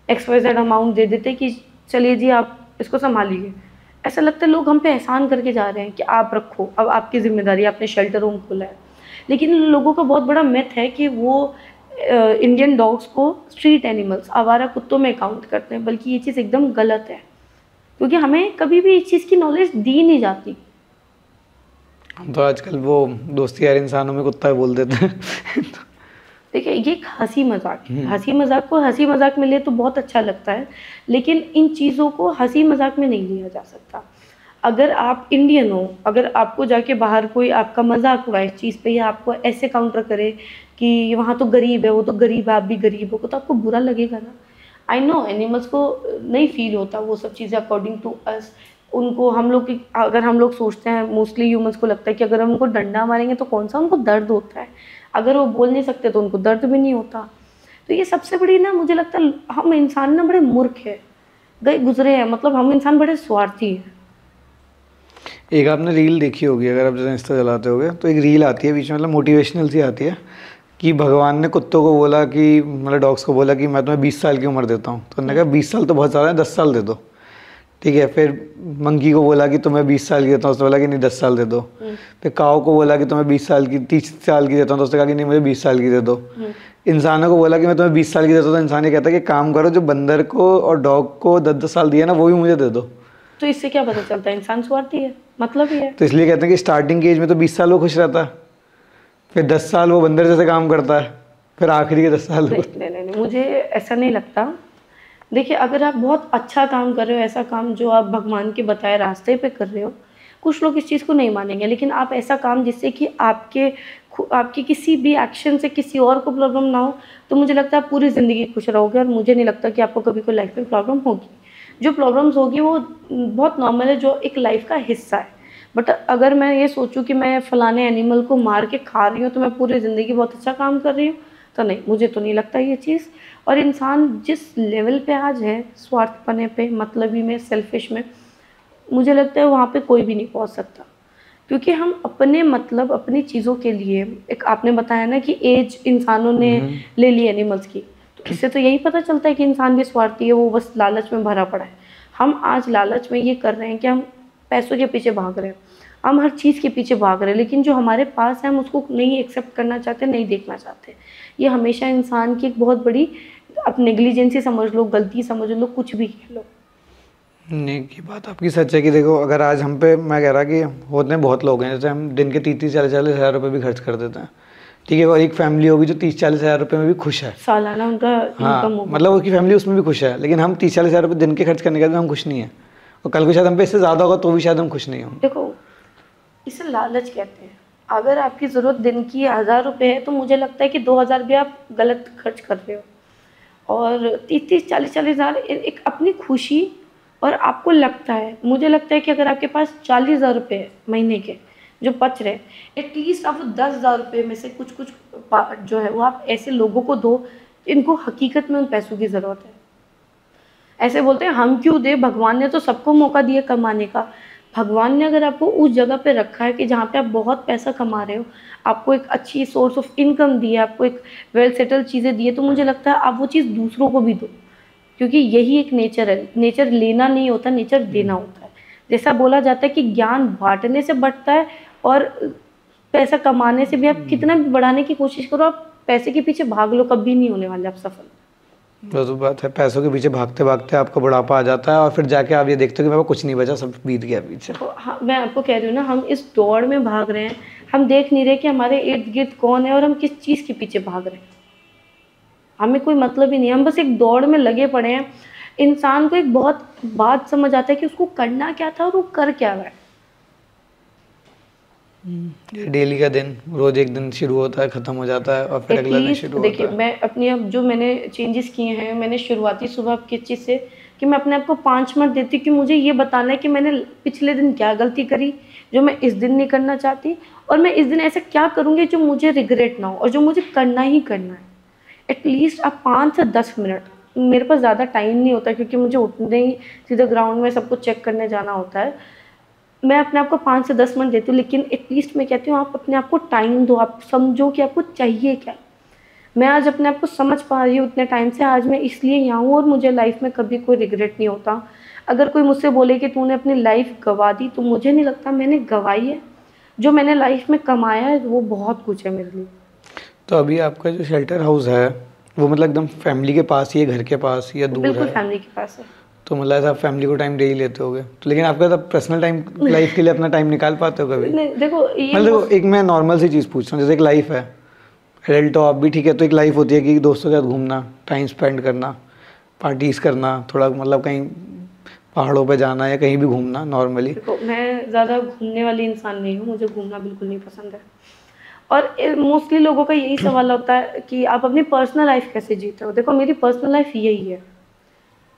XYZ अमाउंट दे देते हैं कि चलिए जी आप इसको संभालिए। ऐसा लगता है लोग हम पे एहसान करके जा रहे हैं कि आप रखो, अब आपकी जिम्मेदारी, आपने शेल्टर होम खोला है। लेकिन लोगों का बहुत बड़ा मिथ है कि वो इंडियन डॉग्स को स्ट्रीट एनिमल्स, आवारा कुत्तों में काउंट करते हैं, बल्कि ये चीज़ एकदम गलत है क्योंकि हमें कभी भी इस चीज़ की नॉलेज दी नहीं जाती। हम तो आजकल वो दोस्ती यार इंसानों में कुत्ता बोल देते हैं देखिए ये एक हंसी मजाक है, हंसी मजाक को हंसी मजाक में ले तो बहुत अच्छा लगता है, लेकिन इन चीज़ों को हंसी मजाक में नहीं लिया जा सकता। अगर आप इंडियन हो, अगर आपको जाके बाहर कोई आपका मजाक उड़ाए इस चीज़ पे या आपको ऐसे काउंटर करे कि वहाँ तो गरीब है, वो तो गरीब है, आप भी गरीब हो, तो आपको बुरा लगेगा ना। आई नो एनिमल्स को नहीं फील होता वो सब चीज़ें अकॉर्डिंग टू अस। उनको हम लोग की, अगर हम लोग सोचते हैं, मोस्टली ह्यूमंस को लगता है कि अगर हम उनको डंडा मारेंगे तो कौन सा उनको दर्द होता है, अगर वो बोल नहीं सकते तो उनको दर्द भी नहीं होता। तो ये सबसे बड़ी ना, मुझे लगता है हम इंसान ना बड़े मूर्ख है, गए गुजरे हैं, मतलब हम इंसान बड़े स्वार्थी हैं। एक आपने रील देखी होगी, अगर आप जैसे इंस्टा चलाते होगे तो एक रील आती है बीच में, मतलब मोटिवेशनल सी आती है कि भगवान ने कुत्तों को बोला कि, मतलब डॉग्स को बोला कि मैं तुम्हें 20 साल की उम्र देता हूँ, तो उन्होंने कहा 20 साल तो बहुत ज़्यादा है, 10 साल दे दो। ठीक है, फिर मंकी को बोला कि तुम्हें 20 साल की देता हूँ, उसने बोला कि नहीं 10 साल दे दो। फिर काऊ को बोला कि तुम्हें 20 साल की 30 साल की देता हूँ, तो उसने कहा कि नहीं मुझे 20 साल की दे दो। इंसानों को बोला कि मैं तुम्हें 20 साल की देता हूँ, तो इंसान ये कहता है कि काम करो, जो बंदर को और डॉग को 10-10 साल दिया ना वो भी मुझे दे दो। तो इससे क्या पता चलता है इंसान स्वार्थी है, मतलब ही है। तो इसलिए कहते हैं कि स्टार्टिंग की एज में तो 20 साल वो खुश रहता है, फिर 10 साल वो बंदर जैसे काम करता है, फिर आखिरी के 10 साल नहीं, मुझे ऐसा नहीं लगता। देखिए अगर आप बहुत अच्छा काम कर रहे हो, ऐसा काम जो आप भगवान के बताए रास्ते पे कर रहे हो, कुछ लोग इस चीज़ को नहीं मानेंगे, लेकिन आप ऐसा काम जिससे कि आपके किसी भी एक्शन से किसी और को प्रॉब्लम ना हो, तो मुझे लगता है आप पूरी ज़िंदगी खुश रहोगे। और मुझे नहीं लगता कि आपको कभी कोई लाइफ में प्रॉब्लम होगी। जो प्रॉब्लम्स होगी वो बहुत नॉर्मल है, जो एक लाइफ का हिस्सा है। बट अगर मैं ये सोचूं कि मैं फ़लाने एनिमल को मार के खा रही हूँ तो मैं पूरी ज़िंदगी बहुत अच्छा काम कर रही हूँ, तो नहीं, मुझे तो नहीं लगता ये चीज़। और इंसान जिस लेवल पे आज है, स्वार्थपने पे, मतलबी में, सेल्फिश में, मुझे लगता है वहाँ पे कोई भी नहीं पहुँच सकता। क्योंकि हम अपने मतलब अपनी चीज़ों के लिए, एक आपने बताया ना कि एज इंसानों ने ले ली एनिमल्स की, इससे तो यही पता चलता है कि इंसान भी स्वार्थी है, वो बस लालच में भरा पड़ा है। हम आज लालच में ये कर रहे हैं कि हम पैसों के पीछे भाग रहे हैं, हम हर चीज़ के पीछे भाग रहे हैं, लेकिन जो हमारे पास है हम उसको नहीं एक्सेप्ट करना चाहते, नहीं देखना चाहते। ये हमेशा इंसान की एक बहुत बड़ी, आप नेग्लिजेंसी समझ लो, गलती समझ लो, कुछ भी कह लो। नहीं, की बात आपकी सच है कि देखो, अगर आज हम पे, मैं कह रहा कि होते हैं बहुत लोग हैं, जैसे हम दिन के 30-40 हज़ार रुपये भी खर्च कर देते हैं, ठीक है, और एक फैमिली होगी जो 30-40 हज़ार रुपये में भी खुश है, सालाना उनका हाँ, इनकम होगा। मतलब उसकी फैमिली उसमें भी खुश है, लेकिन हम 30-40 हज़ार रुपये दिन के खर्च करने के बाद हम खुश नहीं है, और कल को शायद हम पे इससे ज़्यादा होगा तो भी शायद हम खुश नहीं होंगे। देखो, इसे लालच कहते हैं। अगर आपकी ज़रूरत दिन की 1000 रुपये है, तो मुझे लगता है कि 2000 भी आप गलत खर्च कर रहे हो। और 30-40 हज़ार एक अपनी खुशी, और आपको लगता है, मुझे लगता है कि अगर आपके पास 40,000 रुपये है महीने के जो बच रहे, एटलीस्ट आप वो 10,000 रुपये में से कुछ कुछ जो है वो आप ऐसे लोगों को दो इनको हकीकत में उन पैसों की ज़रूरत है। ऐसे बोलते हैं हम क्यों दे, भगवान ने तो सबको मौका दिया कमाने का। भगवान ने अगर आपको उस जगह पे रखा है कि जहाँ पे आप बहुत पैसा कमा रहे हो, आपको एक अच्छी सोर्स ऑफ इनकम दी है, आपको एक वेल सेटल चीज़ें दी है, तो मुझे लगता है आप वो चीज़ दूसरों को भी दो, क्योंकि यही एक नेचर है। नेचर लेना नहीं होता, नेचर देना होता है। जैसा बोला जाता है कि ज्ञान बांटने से बढ़ता है, और पैसा कमाने से भी। आप कितना भी बढ़ाने की कोशिश करो, आप पैसे के पीछे भाग लो, कभी नहीं होने वाले आप सफल। वो तो बात है, पैसों के पीछे भागते भागते आपका बुढ़ापा आ जाता है, और फिर जाके आप ये देखते हो कि मेरे को कुछ नहीं बचा, सब बीत गया पीछे। तो हाँ, मैं आपको कह रही हूँ ना, हम इस दौड़ में भाग रहे हैं, हम देख नहीं रहे कि हमारे इर्द गिर्द कौन है और हम किस चीज़ के पीछे भाग रहे हैं। हमें कोई मतलब ही नहीं, हम बस एक दौड़ में लगे पड़े हैं। इंसान को एक बहुत बात समझ आता है कि उसको करना क्या था और वो कर क्या रहा है। ये डेली का दिन, रोज एक दिन शुरू होता है, खत्म हो जाता है, और फिर अगला दिन एटलीस्ट शुरू देखिए, होता है। मैं अपनी अब जो मैंने चेंजेस किए हैं, मैंने शुरुआती सुबह किस चीज़ से, कि मैं अपने आप को 5 मिनट देती हूँ कि मुझे ये बताना है कि मैंने पिछले दिन क्या गलती करी जो मैं इस दिन नहीं करना चाहती, और मैं इस दिन ऐसा क्या करूँगी जो मुझे रिग्रेट ना हो और जो मुझे करना ही करना है। एटलीस्ट आप 5 से 10 मिनट, मेरे पास ज़्यादा टाइम नहीं होता क्योंकि मुझे उठने ही सीधे ग्राउंड में सब कुछ चेक करने जाना होता है। मैं अपने आप को 5 से 10 मिनट देती हूँ, लेकिन एटलीस्ट मैं कहती हूँ आप अपने आप को टाइम दो, आप समझो कि आपको चाहिए क्या। मैं आज अपने आप को समझ पा रही हूँ इतने टाइम से, आज मैं इसलिए यहाँ हूँ, और मुझे लाइफ में कभी कोई रिग्रेट नहीं होता। अगर कोई मुझसे बोले कि तूने अपनी लाइफ गंवा दी, तो मुझे नहीं लगता मैंने गंवाई है। जो मैंने लाइफ में कमाया है वो बहुत कुछ है मेरे लिए। तो अभी आपका जो शेल्टर हाउस है, वो मतलब एकदम फैमिली के पास ही है, घर के पास या दूर बिल्कुल है? फैमिली के पास है। तो मतलब ऐसा आप फैमिली को टाइम दे ही लेते होगे, तो लेकिन आपका तब पर्सनल टाइम, लाइफ के लिए अपना टाइम निकाल पाते हो कभी? नहीं, देखो ये मतलब देखो, एक मैं नॉर्मल सी चीज़ पूछ रहा हूँ, जैसे एक लाइफ है, एडल्ट हो आप भी, ठीक है, तो एक लाइफ होती है कि दोस्तों के साथ घूमना, टाइम स्पेंड करना, पार्टीज़ करना, थोड़ा मतलब कहीं पहाड़ों पे जाना या कहीं भी घूमना नॉर्मली। देखो, मैं ज़्यादा घूमने वाली इंसान नहीं हूँ, मुझे घूमना बिल्कुल नहीं पसंद है। और मोस्टली लोगों का यही सवाल होता है कि आप अपनी पर्सनल लाइफ कैसे जीते हो। देखो, मेरी पर्सनल लाइफ यही है,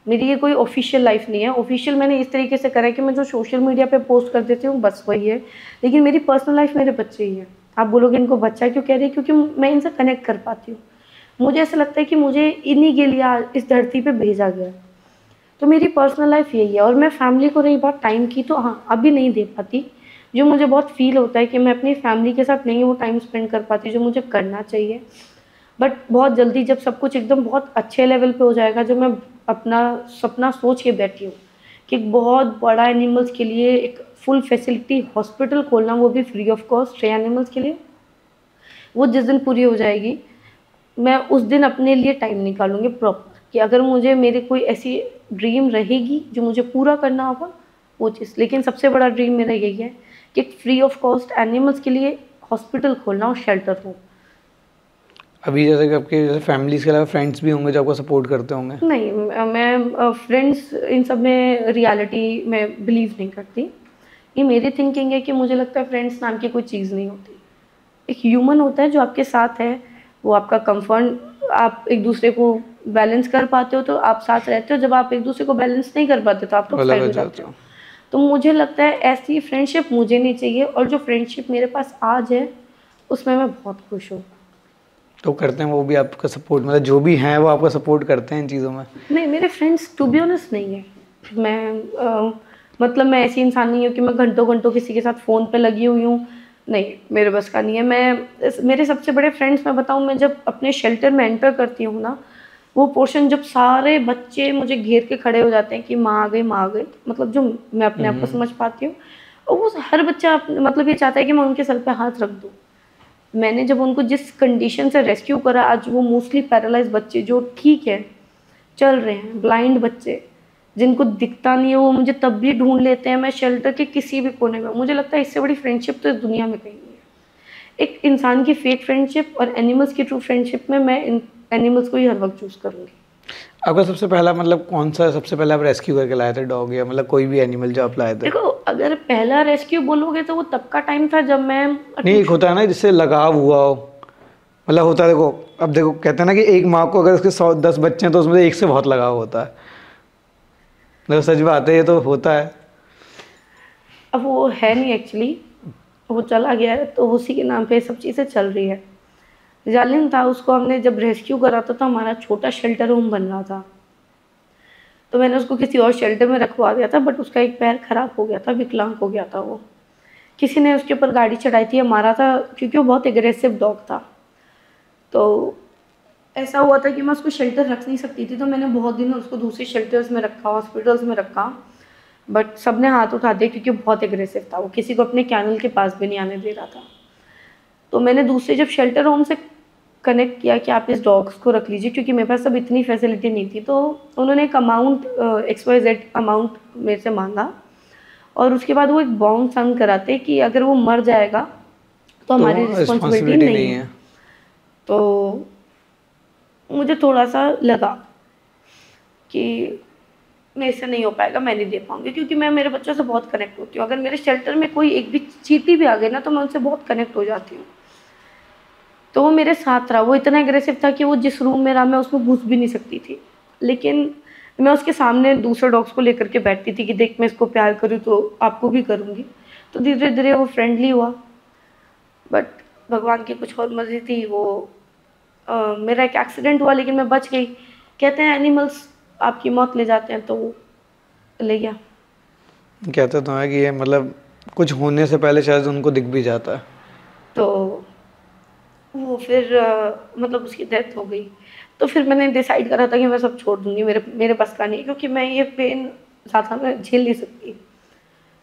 मेरी ये कोई ऑफिशियल लाइफ नहीं है। ऑफिशियल मैंने इस तरीके से करा है कि मैं जो सोशल मीडिया पे पोस्ट कर देती हूँ बस वही है, लेकिन मेरी पर्सनल लाइफ मेरे बच्चे ही है। आप बोलोगे इनको बच्चा क्यों कह रही है, क्योंकि मैं इनसे कनेक्ट कर पाती हूँ। मुझे ऐसा लगता है कि मुझे इन्हीं के लिए आज इस धरती पे भेजा गया है। तो मेरी पर्सनल लाइफ यही है। और मैं फैमिली को रही बात टाइम की, तो हाँ, अभी नहीं दे पाती। जो मुझे बहुत फील होता है कि मैं अपनी फैमिली के साथ नहीं वो टाइम स्पेंड कर पाती जो मुझे करना चाहिए। बट बहुत जल्दी जब सब कुछ एकदम बहुत अच्छे लेवल पे हो जाएगा, जो मैं अपना सपना सोच के बैठी हूँ कि एक बहुत बड़ा एनिमल्स के लिए एक फुल फैसिलिटी हॉस्पिटल खोलना, वो भी फ्री ऑफ कॉस्ट एनिमल्स के लिए, वो जिस दिन पूरी हो जाएगी, मैं उस दिन अपने लिए टाइम निकालूंगी प्रॉपर, कि अगर मुझे मेरी कोई ऐसी ड्रीम रहेगी जो मुझे पूरा करना होगा वो चीज़। लेकिन सबसे बड़ा ड्रीम मेरा यही है कि एक फ्री ऑफ कॉस्ट एनिमल्स के लिए हॉस्पिटल खोलना और शेल्टर हो। अभी जैसे कि आपके जैसे फैमिलीज के अलावा फ्रेंड्स भी होंगे जो आपको सपोर्ट करते होंगे? नहीं, मैं फ्रेंड्स इन सब में रियलिटी में बिलीव नहीं करती। ये मेरी थिंकिंग है कि मुझे लगता है फ्रेंड्स नाम की कोई चीज़ नहीं होती। एक ह्यूमन होता है जो आपके साथ है, वो आपका कंफर्ट, आप एक दूसरे को बैलेंस कर पाते हो तो आप साथ रहते हो। जब आप एक दूसरे को बैलेंस नहीं कर पाते तो आप लोग अलग साइड हो हो जाते जाते हो। हो। तो मुझे लगता है ऐसी फ्रेंडशिप मुझे नहीं चाहिए, और जो फ्रेंडशिप मेरे पास आज है उसमें मैं बहुत खुश हूँ। तो करते हैं वो भी आपका सपोर्ट, मतलब जो भी हैं वो आपका सपोर्ट करते हैं इन चीज़ों में? नहीं, मेरे फ्रेंड्स टू बी ऑनेस्ट नहीं है। मतलब मैं ऐसी इंसान नहीं हूँ कि मैं घंटों घंटों किसी के साथ फ़ोन पे लगी हुई हूँ। नहीं, मेरे बस का नहीं है। मेरे सबसे बड़े फ्रेंड्स मैं बताऊँ, मैं जब अपने शेल्टर में एंटर करती हूँ ना, वो पोर्शन जब सारे बच्चे मुझे घेर के खड़े हो जाते हैं कि माँ आ गई, माँ आ गई, मतलब जो मैं अपने आप को समझ पाती हूँ, और वो हर बच्चा मतलब ये चाहता है कि मैं उनके सर पे हाथ रख दूँ। मैंने जब उनको जिस कंडीशन से रेस्क्यू करा, आज वो मोस्टली पैरालाइज बच्चे जो ठीक है, चल रहे हैं, ब्लाइंड बच्चे जिनको दिखता नहीं है, वो मुझे तब भी ढूंढ लेते हैं, मैं शेल्टर के किसी भी कोने में। मुझे लगता है इससे बड़ी फ्रेंडशिप तो इस दुनिया में कहीं नहीं है। एक इंसान की फेक फ्रेंडशिप और एनिमल्स की ट्रू फ्रेंडशिप में मैं एनिमल्स को ही हर वक्त चूज करूंगी। आपका सबसे पहला मतलब कौन सा सबसे पहले आप रेस्क्यू करके लाए थे डॉग, या मतलब कोई भी एनिमल जो आप लाए थे? देखो, अगर पहला रेस्क्यू बोलोगे तो वो तब का टाइम था जब मैं नहीं, एक होता है ना जिससे लगाव हुआ हो, मतलब होता है, देखो अब देखो कहते हैं ना कि एक माँ को अगर उसके 110 बच्चे हैं तो उसमें से एक से बहुत लगाव होता है। देखो सच बात है, ये तो होता है। अब वो है नहीं एक्चुअली, वो चला गया है, तो उसी के नाम पे ये सब चीज़ें चल रही है। जालिम था, उसको हमने जब रेस्क्यू करा था तो हमारा छोटा शेल्टर होम बन रहा था, तो मैंने उसको किसी और शेल्टर में रखवा दिया था, बट उसका एक पैर खराब हो गया था, विकलांग हो गया था वो। किसी ने उसके ऊपर गाड़ी चढ़ाई थी, मारा था, क्योंकि वो बहुत एग्रेसिव डॉग था। तो ऐसा हुआ था कि मैं उसको शेल्टर रख नहीं सकती थी, तो मैंने बहुत दिन उसको दूसरे शेल्टर्स में रखा, हॉस्पिटल्स में रखा, बट सबने हाथ उठा दिया क्योंकि वो बहुत एग्रेसिव था, वो किसी को अपने कैनल के पास भी नहीं आने दे रहा था। तो मैंने दूसरे जब शेल्टर होम से कनेक्ट किया कि आप इस डॉग्स को रख लीजिए, क्योंकि मेरे पास अब इतनी फैसिलिटी नहीं थी, तो उन्होंने एक अमाउंट XYZ अमाउंट मेरे से मांगा, और उसके बाद वो एक बॉन्ड साइन कराते कि अगर वो मर जाएगा तो हमारी रिस्पॉन्सिबिलिटी नहीं है। तो मुझे थोड़ा सा लगा कि मेरे से नहीं हो पाएगा, मैं नहीं दे पाऊंगी, क्योंकि मैं मेरे बच्चों से बहुत कनेक्ट होती हूँ। अगर मेरे शेल्टर में कोई एक भी चींटी भी आ गई ना, तो मैं उनसे बहुत कनेक्ट हो जाती हूँ। तो वो मेरे साथ रहा, वो इतना एग्रेसिव था कि वो जिस रूम में रहा मैं उसमें घुस भी नहीं सकती थी, लेकिन मैं उसके सामने दूसरे डॉग्स को लेकर के बैठती थी कि देख मैं इसको प्यार करूँ तो आपको भी करूँगी। तो धीरे धीरे वो फ्रेंडली हुआ, बट भगवान की कुछ और मर्जी थी। वो मेरा एक एक्सीडेंट हुआ, लेकिन मैं बच गई। कहते हैं एनिमल्स आपकी मौत ले जाते हैं, तो वो ले गया। कहते तो है कि ये मतलब कुछ होने से पहले शायद उनको दिख भी जाता है। तो वो फिर मतलब उसकी डेथ हो गई। तो फिर मैंने डिसाइड करा था कि मैं सब छोड़ दूंगी, मेरे मेरे बस का नहीं, क्योंकि मैं ये पेन ज़्यादा मैं झेल नहीं सकती।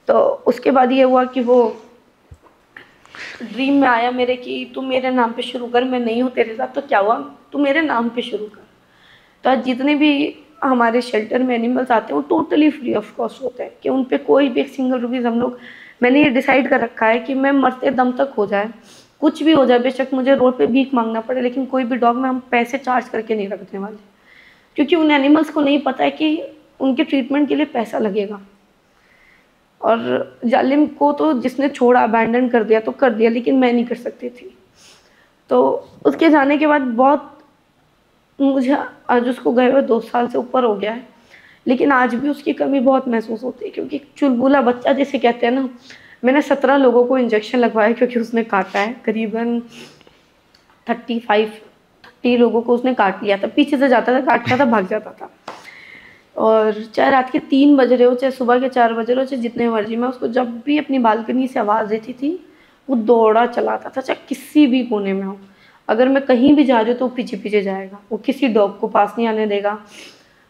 तो उसके बाद ये हुआ कि वो ड्रीम में आया मेरे कि तू मेरे नाम पे शुरू कर, मैं नहीं हूँ तेरे साथ, तो क्या हुआ, तू मेरे नाम पे शुरू कर। तो आज जितने भी हमारे शेल्टर में एनिमल्स आते हैं वो टोटली फ्री ऑफ कॉस्ट होते हैं, कि उन पे कोई भी एक सिंगल रुपीज़ हम लोग, मैंने ये डिसाइड कर रखा है कि मैं मरते दम तक हो जाए, कुछ भी हो जाए, बेशक मुझे रोड पे भीख मांगना पड़े, लेकिन कोई भी डॉग में हम पैसे चार्ज करके नहीं रखने वाले, क्योंकि उन एनिमल्स को नहीं पता है कि उनके ट्रीटमेंट के लिए पैसा लगेगा। और जालिम को तो जिसने छोड़ा, अबैंडन कर दिया तो कर दिया, लेकिन मैं नहीं कर सकती थी। तो उसके जाने के बाद बहुत मुझे, आज उसको गए हुए 2 साल से ऊपर हो गया है, लेकिन आज भी उसकी कमी बहुत महसूस होती है, क्योंकि चुलबुला बच्चा जिसे कहते हैं ना, मैंने 17 लोगों को इंजेक्शन लगवाया क्योंकि उसने काटा है। करीबन 30 लोगों को उसने काट लिया था, पीछे से जाता था, काटता था, भाग जाता था। और चाहे रात के 3 बज रहे हो, चाहे सुबह के 4 बज रहे हो, चाहे जितने मर्जी, मैं उसको जब भी अपनी बालकनी से आवाज़ देती थी वो दौड़ा चलाता था, चाहे किसी भी कोने में हो। अगर मैं कहीं भी जा रही हूँ तो वो पीछे पीछे जाएगा, वो किसी डॉग को पास नहीं आने देगा,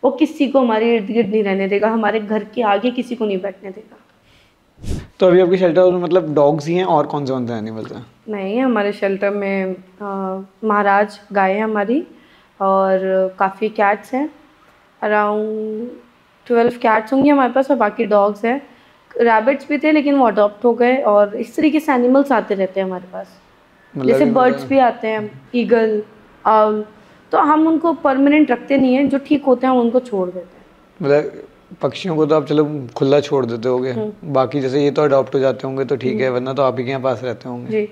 वो किसी को हमारे इर्द गिर्द नहीं रहने देगा, हमारे घर के आगे किसी को नहीं बैठने देगा। तो अभी आपके शेल्टर में मतलब डॉग्स ही हैं, और कौन से एनिमल्स हैं? नहीं, हमारे शेल्टर में महाराज गाय है हमारी, और काफ़ी कैट्स हैं, अराउंड 12 कैट्स होंगी हमारे पास, और बाकी डॉग्स हैं। रैबिट्स भी थे लेकिन वो अडॉप्ट हो गए, और इस तरीके से एनिमल्स आते रहते हैं हमारे पास। जैसे बर्ड्स भी आते हैं, ईगल, आउल, तो हम उनको परमानेंट रखते नहीं हैं, जो ठीक होते हैं हम उनको छोड़ देते हैं। मतलब पक्षियों को तो आप चलो खुला छोड़ देते होगे, बाकी जैसे ये तो अडॉप्ट हो जाते होंगे तो ठीक है, वरना तो आप ही के यहाँ पास रहते होंगे। जी।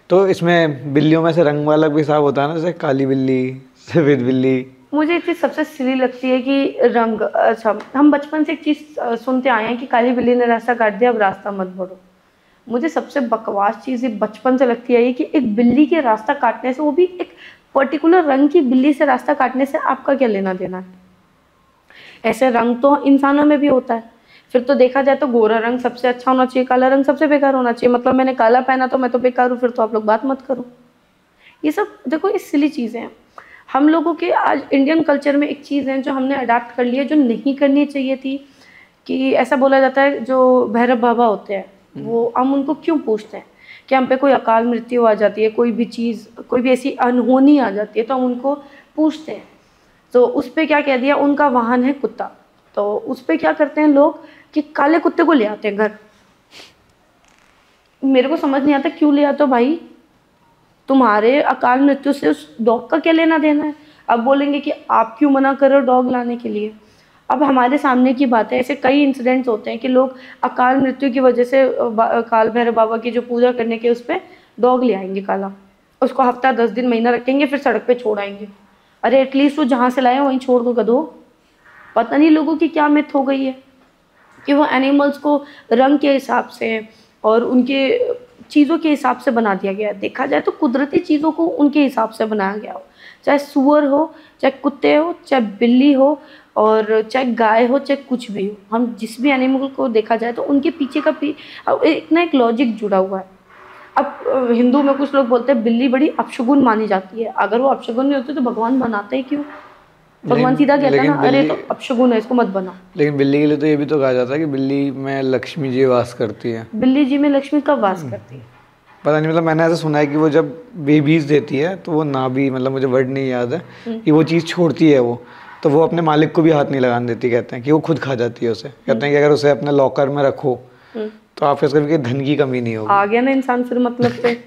तो इसमें बिल्लियों में से रंग वाला भी हिसाब होता है ना, जैसे काली बिल्ली, सफेद बिल्ली? मुझे एक चीज़ सबसे सिली लगती है कि रंग, अच्छा हम बचपन से एक चीज़ सुनते आए हैं कि काली बिल्ली ने रास्ता काट दिया, अब रास्ता मत बढ़ो। मुझे सबसे बकवास चीज़ बचपन से लगती है कि एक बिल्ली के रास्ता काटने से, वो भी एक पर्टिकुलर रंग की बिल्ली से रास्ता काटने से आपका क्या लेना देना है। ऐसे रंग तो इंसानों में भी होता है। फिर तो देखा जाए तो गोरा रंग सबसे अच्छा होना चाहिए, काला रंग सबसे बेकार होना चाहिए, मतलब मैंने काला पहना तो मैं तो बेकार हूँ, फिर तो आप लोग बात मत करो। ये सब देखो, ये सिली चीज़ें हैं। हम लोगों के आज इंडियन कल्चर में एक चीज़ है जो हमने अडाप्ट कर लिया, जो नहीं करनी चाहिए थी। कि ऐसा बोला जाता है जो भैरव बाबा होते हैं वो हम उनको क्यों पूछते हैं कि हम पे कोई अकाल मृत्यु आ जाती है, कोई भी चीज़, कोई भी ऐसी अनहोनी आ जाती है तो हम उनको पूछते हैं। तो उस पर क्या कह दिया, उनका वाहन है कुत्ता, तो उस पर क्या करते हैं लोग कि काले कुत्ते को ले आते हैं घर। मेरे को समझ नहीं आता क्यों ले आते हो भाई, तुम्हारे अकाल मृत्यु से उस डॉग का क्या लेना देना है। अब बोलेंगे कि आप क्यों मना कर रहे हो डॉग लाने के लिए। अब हमारे सामने की बात है, ऐसे कई इंसिडेंट्स होते हैं कि लोग अकाल मृत्यु की वजह से काल भैरव बाबा की जो पूजा करने के उस पर डॉग ले आएंगे काला, उसको हफ्ता 10 दिन महीना रखेंगे, फिर सड़क पे छोड़ आएंगे। अरे एटलीस्ट वो जहाँ से लाए वहीं छोड़ दो गधो। पता नहीं लोगों की क्या मिथ हो गई है कि वो एनिमल्स को रंग के हिसाब से और उनके चीज़ों के हिसाब से बना दिया गया है। देखा जाए तो कुदरती चीज़ों को उनके हिसाब से बनाया गया हो, चाहे सुअर हो, चाहे कुत्ते हो, चाहे बिल्ली हो, और चाहे गाय हो, चाहे कुछ भी हो। हम जिस भी एनिमल को देखा जाए तो उनके पीछे का इतना एक लॉजिक जुड़ा हुआ है। अब हिंदू में कुछ लोग बोलते हैं बिल्ली बड़ी अपशगुन मानी जाती है। अगर वो अपशगुन नहीं होती तो भगवान बनाते ही क्यों। भगवान सीधा कहता है ना, अरे तो अपशगुन है, इसको मत बनाओ। लेकिन बिल्ली के लिए तो ये भी तो कहा जाता है कि बिल्ली में लक्ष्मी जी वास करती है। बिल्ली जी में लक्ष्मी कब वास करती है? पता नहीं, मतलब मैंने ऐसा सुना है कि वो जब बेबीज देती है तो वो ना भी, मतलब मुझे वर्ड नहीं याद है, कि वो चीज़ छोड़ती है वो, तो वो अपने मालिक को भी हाथ नहीं लगाने देती। कहते हैं कि वो खुद खा जाती है उसे। कहते हैं कि अगर उसे अपने लॉकर में रखो तो आपके कभी धन की कमी नहीं होगी। आ गया ना इंसान फिर मतलब पे।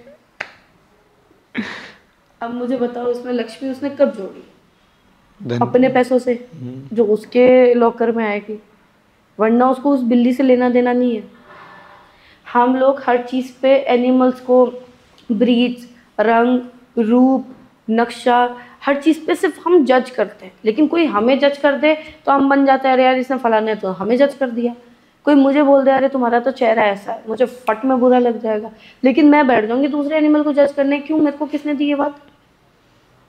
अब मुझे बताओ इसमें लक्ष्मी उसने कब जोड़ी? अपने पैसों से जो उसके लॉकर में आएगी, वरना उसको उस बिल्ली से लेना देना नहीं है। हम लोग हर चीज़ पे एनिमल्स को ब्रीड्स, रंग, रूप, नक्शा, हर चीज़ पे सिर्फ हम जज करते हैं। लेकिन कोई हमें जज कर दे तो हम बन जाते हैं अरे यार इसने फलाने तो हमें जज कर दिया। कोई मुझे बोल दे अरे तुम्हारा तो चेहरा ऐसा है, मुझे फट में बुरा लग जाएगा। लेकिन मैं बैठ जाऊंगी दूसरे एनिमल को जज करने, क्यों, मेरे को किसने दी ये बात।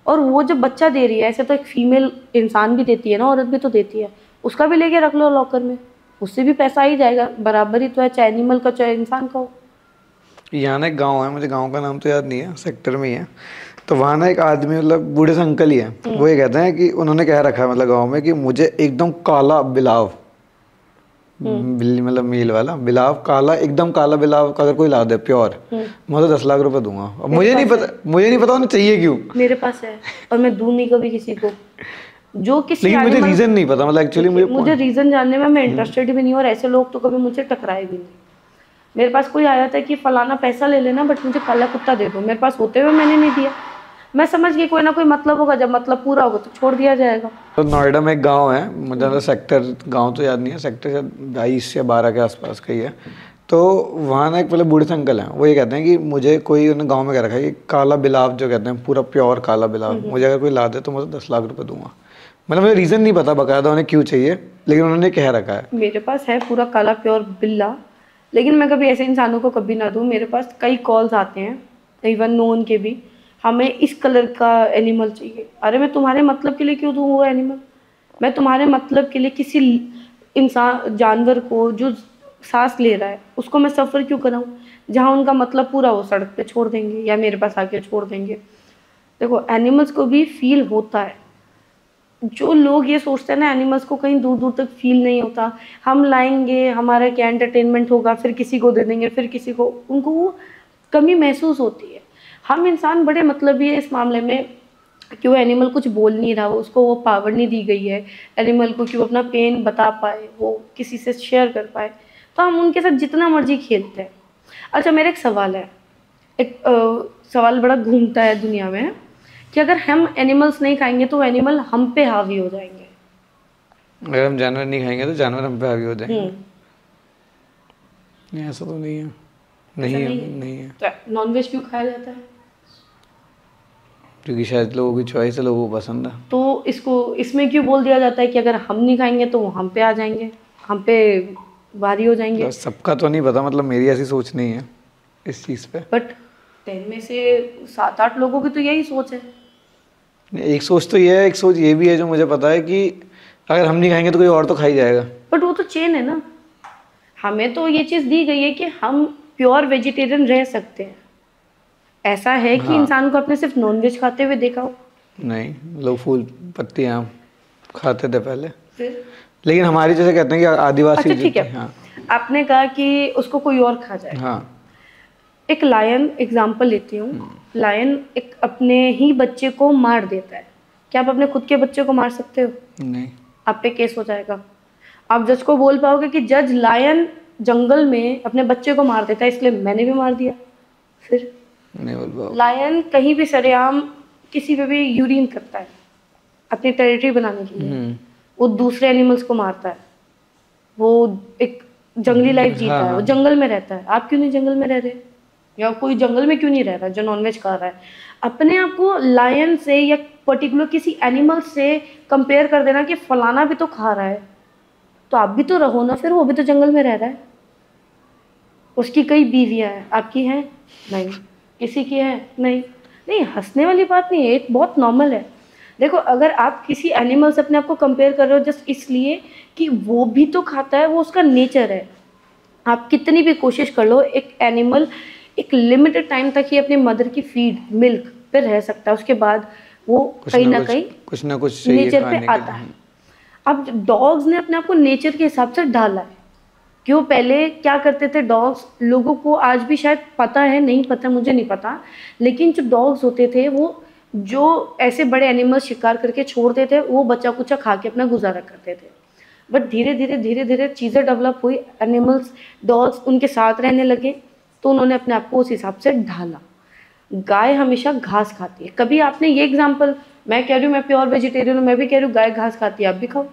और वो जब बच्चा दे रही है, ऐसे तो एक फीमेल इंसान भी देती है ना, औरत भी तो देती है, उसका भी लेके रख लो लॉकर में, उससे भी पैसा ही जाएगा, बराबर ही तो है, चाहे एनिमल का चाहे इंसान का हो। यहाँ ना एक गांव है, मुझे गांव का नाम तो याद नहीं है, सेक्टर में ही है। तो वहाँ ना एक आदमी, मतलब बूढ़े से अंकल ही है, वो ये कहते हैं कि उन्होंने कह रखा है मतलब गांव में कि मुझे एकदम काला बिलाव, बिल्ली मतलब मेल वाला बिलाव, काला एकदम काला बिलाव अगर कोई ला दे प्योर, मैं तो 10 लाख रुपए दूंगा। अब मुझे नहीं पता उन्हें चाहिए क्यों। मेरे पास है और मैं दूं नहीं कभी किसी को, जो किसी लेकिन मुझे रीजन नहीं पता, मतलब एक्चुअली मुझे रीजन जानने में मैं इंटरेस्टेड भी नहीं, और ऐसे लोग तो कभी मुझसे टकराए भी नहीं। मेरे पास कोई आया था कि फलाना पैसा ले लेना बट मुझे काला कुत्ता दे दो, मेरे पास होते हुए मैंने नहीं दिया। मैं समझ गई कोई ना कोई मतलब होगा, जब मतलब पूरा होगा तो छोड़ दिया जाएगा। तो नोएडा में एक गांव है, मुझे सेक्टर, गांव तो याद नहीं है, सेक्टर शायद 22 या 12 के आसपास का ही है। तो वहाँ ना एक पहले बूढ़े से अंकल हैं, वो ये कहते हैं कि मुझे कोई, उन्होंने गांव में कह रखा है कि काला बिलाव जो कहते हैं, पूरा प्योर काला बिलाव मुझे अगर कोई ला दे तो मैं 10 लाख रुपए दूंगा। मतलब मुझे रीज़न नहीं पता बकायदा उन्हें क्यों चाहिए, लेकिन उन्होंने कह रखा है। मेरे पास है पूरा काला प्योर बिल्ला, लेकिन मैं कभी ऐसे इंसानों को कभी ना दूँ। मेरे पास कई कॉल्स आते हैं, इवन नोन के भी, हमें इस कलर का एनिमल चाहिए। अरे मैं तुम्हारे मतलब के लिए क्यों दूँ वो एनिमल? मैं तुम्हारे मतलब के लिए किसी इंसान, जानवर को जो सांस ले रहा है उसको मैं सफ़र क्यों कराऊँ? जहाँ उनका मतलब पूरा हो सड़क पे छोड़ देंगे या मेरे पास आके छोड़ देंगे। देखो एनिमल्स को भी फील होता है। जो लोग ये सोचते हैं ना एनिमल्स को कहीं दूर दूर तक फील नहीं होता, हम लाएंगे हमारा क्या एंटरटेनमेंट होगा, फिर किसी को दे देंगे, फिर किसी को, उनको वो कमी महसूस होती है। हम इंसान बड़े मतलबी है इस मामले में कि वो एनिमल कुछ बोल नहीं रहा, वो उसको वो पावर नहीं दी गई है एनिमल को कि वो अपना पेन बता पाए, वो किसी से शेयर कर पाए, तो हम उनके साथ जितना मर्जी खेलते हैं। अच्छा मेरा एक सवाल है, एक सवाल बड़ा घूमता है दुनिया में कि अगर हम एनिमल्स नहीं खाएंगे तो एनिमल हम पे हावी हो जाएंगे। अगर हम जानवर नहीं खाएंगे तो जानवर हम पे हावी हो जाएंगे। नहीं ऐसा तो नहीं है। नहीं है। तो नॉनवेज क्यों खाया जाता है? क्योंकि शायद लोगों की चॉइस है, लोगों को पसंद है। तो इसमें क्यों बोल दिया जाता है कि अगर हम नहीं खाएंगे तो वो हम पे आ जाएंगे, हम पे भारी हो जाएंगे? तो सबका तो नहीं पता, मतलब मेरी ऐसी सोच नहीं है इस चीज़ पे। बट 10 में से 7-8 लोगों की तो यही सोच है। एक सोच तो ये है, एक सोच ये भी है जो मुझे पता है कि अगर हम नहीं खाएंगे तो कोई और तो खा ही जाएगा। बट वो तो चेन है ना, हमें तो ये चीज़ दी गई है कि हम प्योर वेजिटेरियन रह सकते हैं। ऐसा है कि इंसान को अपने सिर्फ नॉनवेज खाते हुए देखा हो? नहीं, लोग फूल पत्तियाँ खाते थे पहले, फिर लेकिन हमारी जैसे कहते हैं कि आदिवासी अच्छा ठीक जो है, थे, हाँ आपने कहा कि उसको कोई और खा जाए। हाँ। एक लायन एग्जाम्पल लेती हूँ। लायन एक अपने ही बच्चे को मार देता है। क्या आप अपने खुद के बच्चे को मार सकते हो? नहीं, आप पे केस हो जाएगा। आप जज को बोल पाओगे कि जज लायन जंगल में अपने बच्चे को मार देता है इसलिए मैंने भी मार दिया? फिर नहीं बोल पाओ। लायन कहीं भी सरेआम किसी पे भी यूरिन करता है अपनी टेरिटरी बनाने के लिए। वो दूसरे एनिमल्स को मारता है। वो एक जंगली लाइफ जीता है, वो जंगल में रहता है। आप क्यों नहीं जंगल में रह रहे? या कोई जंगल में क्यों नहीं रह रहा जो नॉनवेज खा रहा है? अपने आप को लायन से या पर्टिकुलर किसी एनिमल से कंपेयर कर देना कि फलाना भी तो खा रहा है, तो आप भी तो रहो ना, फिर वो भी तो जंगल में रह रहा है। उसकी कई बीवियां हैं, आपकी हैं नहीं, किसी की है नहीं। नहीं, हंसने वाली बात नहीं है, एक बहुत नॉर्मल है। देखो, अगर आप किसी एनिमल से अपने आप को कंपेयर कर रहे हो जस्ट इसलिए कि वो भी तो खाता है, वो उसका नेचर है। आप कितनी भी कोशिश कर लो, एक एनिमल एक लिमिटेड टाइम तक ही अपनी मदर की फीड मिल्क पे रह सकता है, उसके बाद वो कहीं ना कहीं कुछ ना कुछ चाहिए नेचर पे खाने के आता लिए। है। अब डॉग्स ने अपने आप को नेचर के हिसाब से ढाला है। क्यों? पहले क्या करते थे डॉग्स, लोगों को आज भी शायद पता है, नहीं पता, मुझे नहीं पता, लेकिन जो डॉग्स होते थे वो जो ऐसे बड़े एनिमल शिकार करके छोड़ते थे वो बच्चा कुचा खा के अपना गुजारा करते थे। बट धीरे धीरे चीज़ें डेवलप हुई, एनिमल्स डॉग्स उनके साथ रहने लगे, तो उन्होंने अपने आप को उस हिसाब से ढाला। गाय हमेशा घास खाती है। कभी आपने ये एग्जाम्पल, मैं कह रही हूँ मैं प्योर वेजिटेरियन हूँ, मैं भी कह रही हूँ गाय घास खाती है, आप भी खाओ।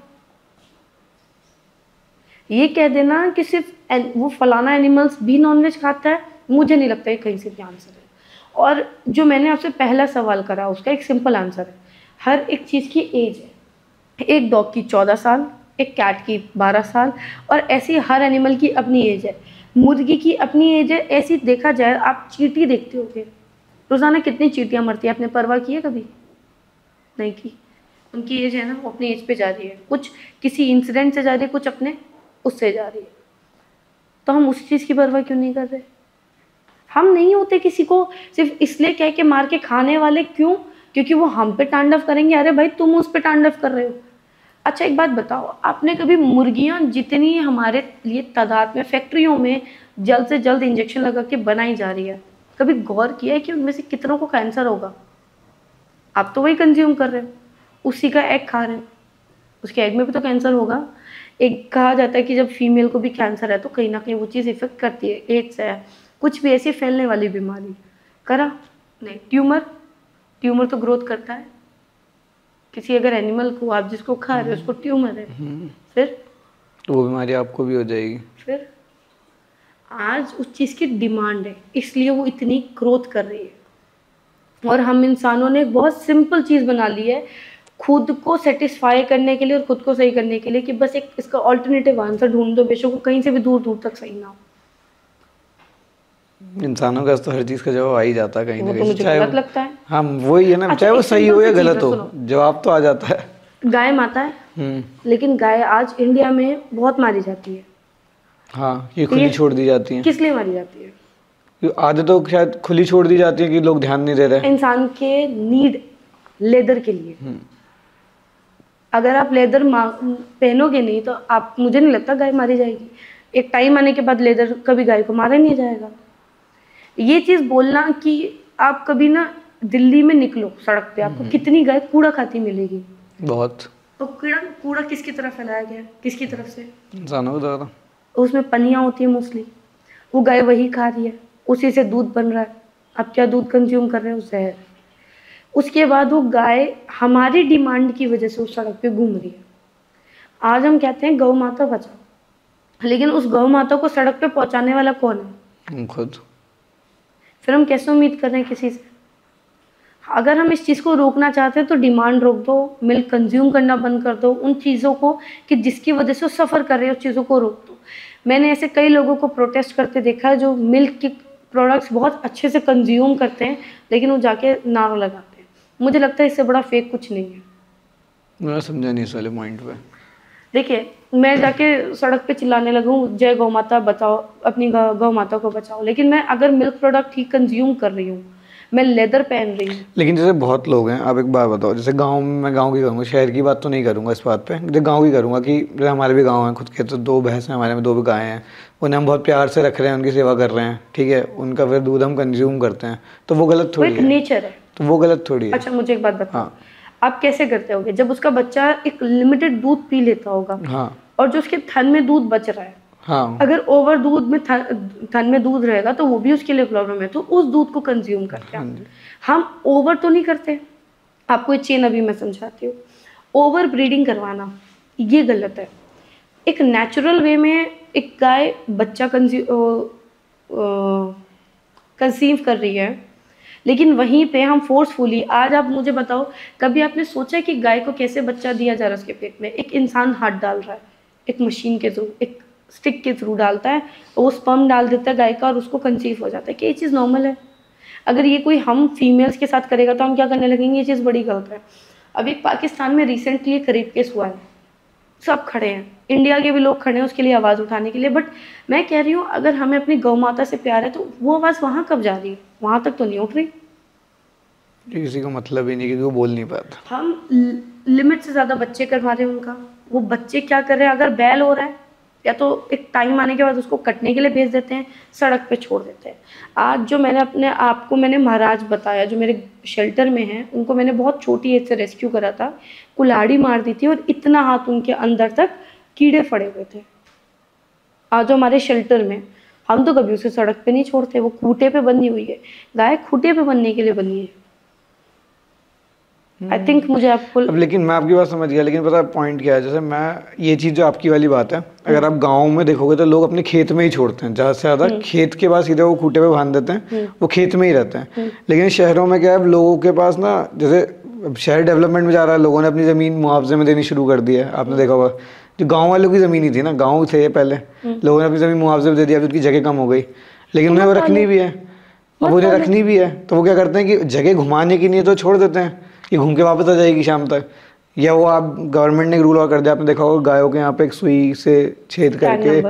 ये कह देना कि सिर्फ वो फलाना एनिमल्स भी नॉनवेज खाता है, मुझे नहीं लगता ये कहीं से भी आंसर है। और जो मैंने आपसे पहला सवाल करा उसका एक सिंपल आंसर है, हर एक चीज़ की एज है। एक डॉग की 14 साल, एक कैट की 12 साल, और ऐसी हर एनिमल की अपनी एज है। मुर्गी की अपनी एज है। ऐसी देखा जाए, आप चींटी देखते होगे रोज़ाना कितनी चींटियाँ मरती है, आपने परवाह की है कभी? नहीं की। उनकी एज है ना, वो अपनी एज पे जा रही है, कुछ किसी इंसिडेंट से जा रही है, कुछ अपने उससे जा रही है। तो हम उस चीज़ की परवाह क्यों नहीं कर रहे? हम नहीं होते किसी को सिर्फ इसलिए कह के मार के खाने वाले। क्यों? क्योंकि वो हम पे तांडव करेंगे। अरे भाई, तुम उस पे तांडव कर रहे हो। अच्छा एक बात बताओ, आपने कभी मुर्गियां जितनी हमारे लिए तादाद में फैक्ट्रियों में जल्द से जल्द इंजेक्शन लगा के बनाई जा रही है, कभी गौर किया है कि उनमें से कितनों को कैंसर होगा? आप तो वही कंज्यूम कर रहे हो, उसी का एग खा रहे हो, उसके एग में भी तो कैंसर होगा। एक कहा जाता है कि जब फीमेल को भी कैंसर है तो कहीं ना कहीं वो चीज़ इफेक्ट करती है, एड्स है, कुछ भी ऐसी फैलने वाली बीमारी। करा नहीं, ट्यूमर तो ग्रोथ करता है। किसी अगर एनिमल को आप जिसको खा रहे हो उसको ट्यूमर है, फिर तो वो बीमारी आपको भी हो जाएगी। फिर आज उस चीज़ की डिमांड है, इसलिए वो इतनी ग्रोथ कर रही है। और हम इंसानों ने एक बहुत सिंपल चीज़ बना ली है खुद को सेटिस्फाई करने के लिए और खुद को सही करने के लिए, कि बस एक इसका ऑल्टरनेटिव आंसर ढूंढ दो, बेशक वो कहीं से भी दूर दूर तक सही ना हो। इंसानों का तो हर चीज़ का जवाब आ ही जाता है कहीं ना वो तो कहीं, मुझे चाहे गलत लगता है। हाँ वही है ना, अच्छा, चाहे वो एक सही हो simple या सी चीज़ गलत है, हो, सुनो। जवाब तो आ जाता है। गाय माता है, लेकिन गाय आज इंडिया में बहुत मारी जाती है। हाँ, ये तो खुली ये छोड़ दी जाती है। किस लिए मारी जाती है? आधे तो शायद खुली छोड़ दी जाती है कि लोग ध्यान नहीं दे रहे। इंसान के नीड लेदर के लिए। अगर आप लेदर पहनोगे नहीं तो आप, मुझे नहीं लगता गाय मारी जाएगी। एक टाइम आने के बाद लेदर कभी गाय को मारा नहीं जाएगा। ये चीज़ बोलना कि आप कभी ना दिल्ली में निकलो सड़क पे, आपको कितनी गाय कूड़ा खाती मिलेगी। बहुत। तो कूड़ा कूड़ा किसकी तरफ फैलाया गया है? किसकी तरफ से? इंसानों को ज़्यादा। उसमें पनियाँ होती है मोस्टली, वो गाय वही खा रही है, उसी से दूध बन रहा है। आप क्या दूध कंज्यूम कर रहे हो? जहर। उसके बाद वो गाय हमारी डिमांड की वजह से उस सड़क पे घूम रही है। आज हम कहते हैं गौ माता बचाओ, लेकिन उस गौ माता को सड़क पे पहुंचाने वाला कौन है? हम खुद। फिर हम कैसे उम्मीद कर रहे हैं किसी से? अगर हम इस चीज़ को रोकना चाहते हैं तो डिमांड रोक दो, मिल्क कंज्यूम करना बंद कर दो, उन चीज़ों को कि जिसकी वजह से वो सफ़र कर रहे हैं उस चीज़ों को रोक दो। मैंने ऐसे कई लोगों को प्रोटेस्ट करते देखा है जो मिल्क के प्रोडक्ट्स बहुत अच्छे से कंज्यूम करते हैं, लेकिन वो जाके नारा लगाते हैं। मुझे लगता है इससे बड़ा फेक कुछ नहीं है। मैं समझा नहीं इस वाले पॉइंट पे। देखिए, मैं जाके सड़क पे चिल्लाने लगूँ जय गौ माता बचाओ, अपनी गौ माता को बचाओ, लेकिन मैं अगर मिल्क प्रोडक्ट ही कंज्यूम कर रही हूँ, मैं लेदर पहन रही हूँ। लेकिन जैसे बहुत लोग हैं, आप एक बात बताओ, जैसे गांव में, मैं गांव की करूँगा, शहर की बात तो नहीं करूँगा इस बात पे, जैसे गांव की करूँगा कि जैसे हमारे भी गांव हैं खुद के, तो 2 भैंस हैं हमारे में, 2 भी गायें हैं, उन्हें हम बहुत प्यार से रख रहे हैं, उनकी सेवा कर रहे हैं, ठीक है, उनका फिर दूध हम कंज्यूम करते हैं, तो वो गलत वो थोड़ी एक है। नेचर है। तो वो गलत थोड़ी है। अच्छा मुझे एक बात बताओ, हाँ आप कैसे करते होगे जब उसका बच्चा एक लिमिटेड दूध पी लेता होगा हाँ और जो उसके थन में दूध बच रहा है, हाँ अगर ओवर दूध में थन में दूध रहेगा तो वो भी उसके लिए प्रॉब्लम है, तो उस दूध को कंज्यूम करते हाँ हैं। जी। हम ओवर तो नहीं करते। आपको एक चेन अभी मैं समझाती हूँ। ओवर ब्रीडिंग करवाना ये गलत है। एक नेचुरल वे में एक गाय बच्चा कंसीव कर रही है, लेकिन वहीं पे हम फोर्सफुली, आज आप मुझे बताओ कभी आपने सोचा है कि गाय को कैसे बच्चा दिया जा रहा है उसके पेट में? एक इंसान हाथ डाल रहा है, एक मशीन के थ्रू, एक स्टिक के थ्रू डालता है, वो स्पर्म डाल देता है गाय का और उसको कंसीव हो जाता है। क्या ये चीज़ नॉर्मल है? अगर ये कोई हम फीमेल्स के साथ करेगा तो हम क्या करने लगेंगे? ये चीज़ बड़ी गलत है। अभी पाकिस्तान में रिसेंटली एक रेप केस हुआ है, सब खड़े हैं, इंडिया के भी लोग खड़े हैं उसके लिए आवाज़ उठाने के लिए, बट मैं कह रही हूँ अगर हमें अपनी गौ माता से प्यार है तो वो आवाज़ वहाँ कब जा रही है? वहाँ तक तो नहीं उठ रही। ये किसी को मतलब ही नहीं, क्योंकि वो बोल नहीं पाता। हम लिमिट से ज़्यादा बच्चे करवा रहे हैं उनका। वो बच्चे क्या कर रहे हैं? अगर बैल हो रहा है या तो एक टाइम आने के बाद उसको कटने के लिए भेज देते हैं, सड़क पे छोड़ देते हैं। आज जो मैंने अपने आप को मैंने महाराज बताया जो मेरे शेल्टर में हैं, उनको मैंने बहुत छोटी एज से रेस्क्यू करा था, कुल्हाड़ी मार दी थी और इतना हाथ उनके अंदर तक कीड़े फड़े हुए थे। आज जो हमारे शेल्टर में, हम तो कभी उसे सड़क पे नहीं छोड़ते, वो खूंटे पे बंधी हुई है। गाय खूंटे पे बनने के लिए बनी है। आई थिंक मुझे आपको अब लेकिन मैं आपकी बात समझ गया, लेकिन पता है पॉइंट क्या है, जैसे मैं ये चीज़ जो आपकी वाली बात है, अगर आप गाँव में देखोगे तो लोग अपने खेत में ही छोड़ते हैं, ज़्यादा से ज़्यादा खेत के पास सीधे वो खूंटे पे बांध देते हैं, वो खेत में ही रहते हैं। लेकिन शहरों में क्या है, अब लोगों के पास ना, जैसे अब शहर डेवलपमेंट में जा रहा है, लोगों ने अपनी ज़मीन मुआवजे में देनी शुरू कर दी है, आपने देखा होगा। जो गाँव वालों की ज़मीन ही थी ना, गाँव थे पहले, लोगों ने अपनी ज़मीन मुआवजे में दे दिया, अभी उनकी जगह कम हो गई, लेकिन उन्हें वो रखनी भी है, अब उन्हें रखनी भी है, तो वो क्या करते हैं कि जगह घुमाने की नहीं है तो छोड़ देते हैं कि घूम के वापस आ जाएगी शाम तक। या वो आप गवर्नमेंट ने एक रूल और कर दिया, आपने देखा होगा, गायों के यहाँ पे एक सुई से छेद करके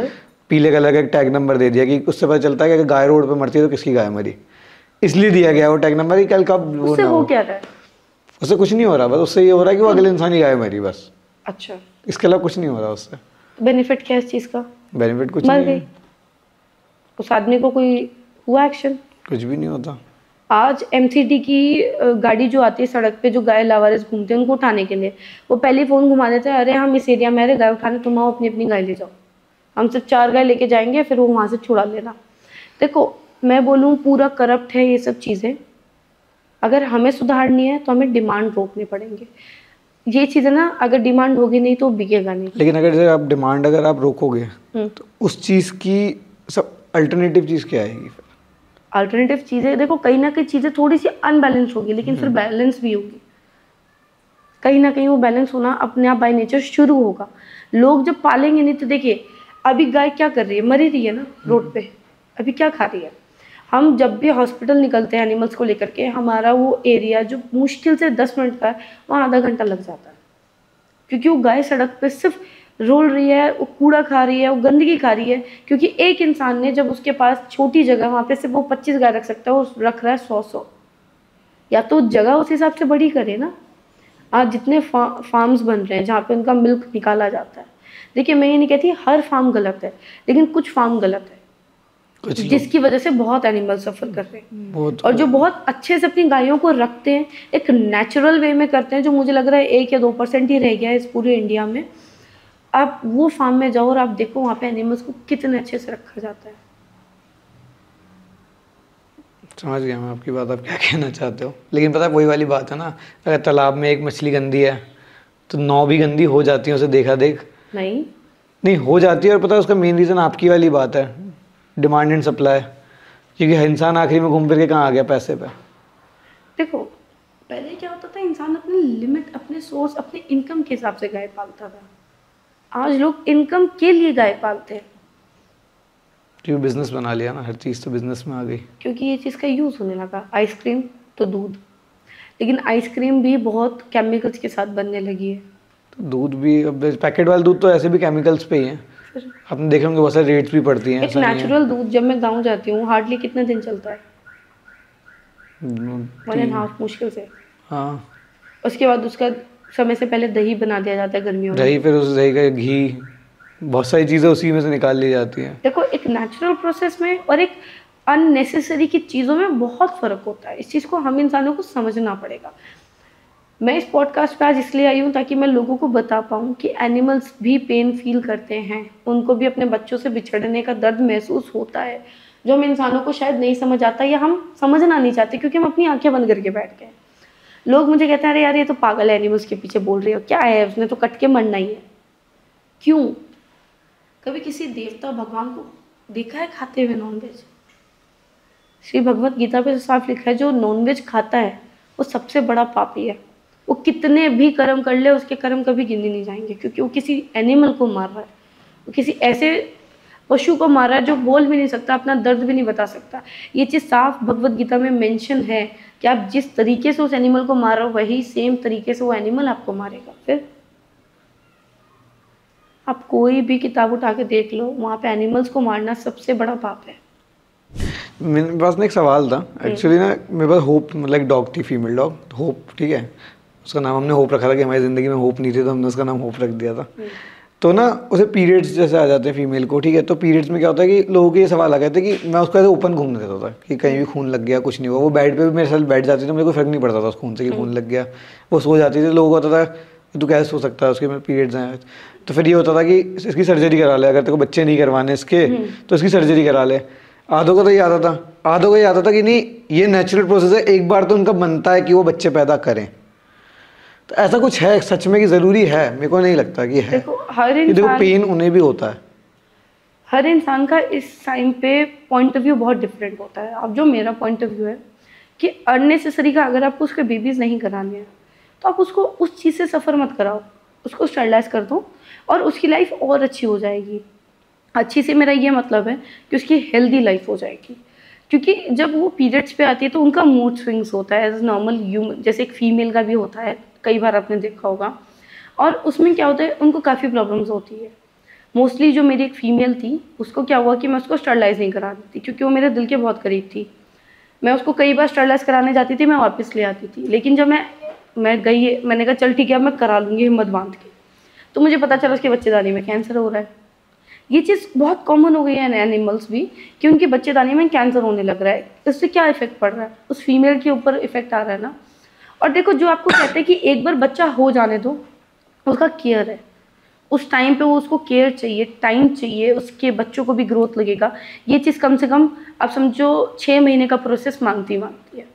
पीले कलर का एक टैग नंबर दे दिया कि उससे पता चलता है कि अगर गाय रोड पे मरती है तो किसकी गाय मरी। इसलिए दिया गया वो टैग नंबर, कल कब वो उससे ना हो हो। क्या रहा है? उससे कुछ नहीं हो रहा, बस उससे ये हो रहा है कि वो अगले इंसान की गाय मरी, बस। अच्छा, इसके अलावा कुछ नहीं हो रहा उससे। बेनिफिट क्या है इस चीज़ का? बेनिफिट कुछ मर नहीं गई, है, उस आदमी को कोई हुआ एक्शन? कुछ भी नहीं होता। आज एमसीडी की गाड़ी जो आती है सड़क पे, जो गाय लावारिस घूमते हैं उनको उठाने के लिए, वो पहले ही फ़ोन घुमा देते हैं, अरे हम इस एरिया में अरे गाय उठाने, तुम आओ अपनी अपनी गाय ले जाओ, हम सिर्फ 4 गाय लेके जाएंगे, फिर वो वहाँ से छुड़ा लेना। देखो मैं बोलूँ पूरा करप्ट है ये सब चीज़ें। अगर हमें सुधारनी है तो हमें डिमांड रोकने पड़ेंगे। ये चीज़ें ना, अगर डिमांड होगी नहीं तो बिकेगा नहीं। लेकिन अगर जैसे आप डिमांड अगर आप रोकोगे तो उस चीज़ की सब अल्टरनेटिव चीज़ क्या आएगी फिर? अल्टरनेटिव चीज़ें देखो, कहीं ना कहीं चीज़ें थोड़ी सी अनबैलेंस होगी, लेकिन फिर बैलेंस भी होगी। कहीं ना कहीं वो बैलेंस होना अपने आप बाय नेचर शुरू होगा। लोग जब पालेंगे नहीं तो देखिए, अभी गाय क्या कर रही है? मरी रही है ना रोड पे, अभी क्या खा रही है? हम जब भी हॉस्पिटल निकलते हैं एनिमल्स को लेकर के, हमारा वो एरिया जो मुश्किल से 10 मिनट का है, वहाँ आधा घंटा लग जाता है, क्योंकि वो गाय सड़क पे सिर्फ रोल रही है, वो कूड़ा खा रही है, वो गंदगी खा रही है, क्योंकि एक इंसान ने जब उसके पास छोटी जगह, वहाँ पे सिर्फ वो 25 गाय रख सकता है, वो रख रहा है 100। या तो जगह उस हिसाब से बड़ी करे ना। आज जितने फार्म्स बन रहे हैं जहाँ पे उनका मिल्क निकाला जाता है, देखिए मैं ये नहीं कहती हर फार्म गलत है, लेकिन कुछ फार्म गलत है जिसकी वजह से बहुत एनिमल सफ़र कर रहे हैं। और जो बहुत अच्छे से अपनी गायों को रखते हैं, एक नेचुरल वे में करते हैं, जो मुझे लग रहा है 1 या 2% ही रह गया है इस पूरे इंडिया में। आप वो फार्म में जाओ और आप देखो वहाँ पे एनिमल्स को कितने अच्छे से रखा जाता है। समझ गया मैं आपकी बात, आप क्या कहना चाहते हो। लेकिन पता है वही वाली बात है ना, अगर तालाब में एक मछली गंदी है तो 9 भी गंदी हो जाती है, उसे देखा देख नहीं हो जाती है। और पता है उसका मेन रीज़न आपकी वाली बात है, डिमांड एंड सप्लाई, क्योंकि इंसान आखिरी में घूम फिर के कहाँ आ गया? पैसे पे। देखो पहले क्या होता था, इंसान अपने लिमिट, अपने सोर्स, अपने इनकम के हिसाब से गाय पालता था। आज लोग इनकम के लिए गाय पालते हैं, क्योंकि बिजनेस बना लिया ना, हर चीज़ तो बिजनेस में आ गई, क्योंकि ये चीज़ का यूज़ होने लगा। आइसक्रीम तो दूध, लेकिन आइसक्रीम भी बहुत केमिकल्स के साथ बनने लगी है। तो दूध भी, अब पैकेट वाला दूध तो ऐसे भी केमिकल्स पे ही है, आपने देखे होंगे बहुत सारे रेट्स भी पड़ती हैं। एक नेचुरल दूध जब मैं गाँव जाती हूँ हार्डली कितने दिन चलता है? 1.5 मुश्किल से। हाँ, उसके बाद उसका समय से पहले दही बना दिया जाता है गर्मियों में। दही, फिर उस दही का घी, बहुत सारी चीज़ें उसी में से निकाल ली जाती हैं। देखो, एक नेचुरल प्रोसेस में और एक अननेसेसरी की चीज़ों में बहुत फ़र्क होता है। इस चीज़ को हम इंसानों को समझना पड़ेगा। मैं इस पॉडकास्ट पे आज इसलिए आई हूँ ताकि मैं लोगों को बता पाऊँ कि एनिमल्स भी पेन फील करते हैं, उनको भी अपने बच्चों से बिछड़ने का दर्द महसूस होता है, जो हम इंसानों को शायद नहीं समझ आता या हम समझना नहीं चाहते क्योंकि हम अपनी आंखें बंद करके बैठ गए। लोग मुझे कहते हैं, अरे यार ये तो पागल है, एनिमल्स के पीछे बोल रही हो, क्या है उसने तो कट के मरना ही है। क्यों? कभी किसी देवता भगवान को देखा है खाते हुए नॉनवेज? श्री भगवत गीता पे साफ लिखा है, जो नॉनवेज खाता है वो सबसे बड़ा पापी है। वो कितने भी कर्म कर ले, उसके कर्म कभी गिने नहीं जाएंगे, क्योंकि वो किसी एनिमल को मार रहा है, वो किसी ऐसे पशु को मार रहा है जो बोल भी नहीं सकता, अपना दर्द भी नहीं बता सकता। ये चीज़ साफ भगवत गीता में मेंशन है कि आप जिस तरीके से उस एनिमल को मार रहे हो, वही सेम तरीके से वो एनिमल आपको मारेगा। फिर आप कोई भी किताब उठा के देख लो, वहाँ पे एनिमल्स को मारना सबसे बड़ा पाप है। मेरे पास ना एक सवाल था एक्चुअली ना, मेरे पास होप, मतलब एक डॉग थी, फीमेल डॉग, होप, ठीक है। उसका नाम हमने होप रखा था कि हमारी ज़िंदगी में होप नहीं थी, तो हमने उसका नाम होप रख दिया था। तो ना उसे पीरियड्स जैसे आ जाते हैं फीमेल को, ठीक है। तो पीरियड्स में क्या होता है कि लोगों के ये सवाल आ गए थे कि मैं उसको ऐसे ओपन घूमने देता था कि कहीं भी खून लग गया, कुछ नहीं हुआ। वो बेड पे भी मेरे साथ बैठ जाती थी, मुझे कोई फर्क नहीं पड़ता था उस खून से कि खून लग गया। वो सो जाती थी, लोगों को होता था कि तू कैसे सो सकता है, उसके में पीरियड्स आए। तो फिर ये होता था कि इसकी सर्जरी करा ले, अगर तेरे को बच्चे नहीं करवाने इसके तो इसकी सर्जरी करा ले। आधों को तो ये आता था, आधों को ये आता था कि नहीं, ये नेचुरल प्रोसेस है, एक बार तो उनका बनता है कि वो बच्चे पैदा करें। तो ऐसा कुछ है सच में कि ज़रूरी है? मेरे को नहीं लगता कि है। देखो, हर कि देखो इंसान, पेन उन्हें भी होता है। हर इंसान का इस टाइम पे पॉइंट ऑफ व्यू बहुत डिफरेंट होता है। अब जो मेरा पॉइंट ऑफ व्यू है कि अननेसेसरी का अगर आपको उसके बेबीज़ नहीं कराने हैं तो आप उसको उस चीज़ से सफ़र मत कराओ, उसको स्टरलाइज कर दो और उसकी लाइफ और अच्छी हो जाएगी। अच्छी से मेरा ये मतलब है कि उसकी हेल्दी लाइफ हो जाएगी, क्योंकि जब वो पीरियड्स पे आती है तो उनका मूड स्विंग्स होता है एज नॉर्मल ह्यूमन, जैसे एक फीमेल का भी होता है, कई बार आपने देखा होगा। और उसमें क्या होता है, उनको काफ़ी प्रॉब्लम्स होती है। मोस्टली जो मेरी एक फ़ीमेल थी, उसको क्या हुआ कि मैं उसको स्टरलाइज नहीं करा दी थी, क्योंकि वो मेरे दिल के बहुत करीब थी। मैं उसको कई बार स्टरलाइज कराने जाती थी, मैं वापस ले आती थी। लेकिन जब मैं गई, मैंने कहा चल ठीक है अब मैं करा लूँगी हिम्मत बांध के, तो मुझे पता चला उसके बच्चेदानी में कैंसर हो रहा है। ये चीज़ बहुत कॉमन हो गई है एनिमल्स भी कि उनके बच्चेदानी में कैंसर होने लग रहा है। इससे क्या इफेक्ट पड़ रहा है? उस फीमेल के ऊपर इफेक्ट आ रहा है ना। और देखो, जो आपको कहते हैं कि एक बार बच्चा हो जाने दो, उसका केयर है, उस टाइम पे वो उसको केयर चाहिए, टाइम चाहिए, उसके बच्चों को भी ग्रोथ लगेगा। ये चीज़ कम से कम आप समझो 6 महीने का प्रोसेस मांगती है।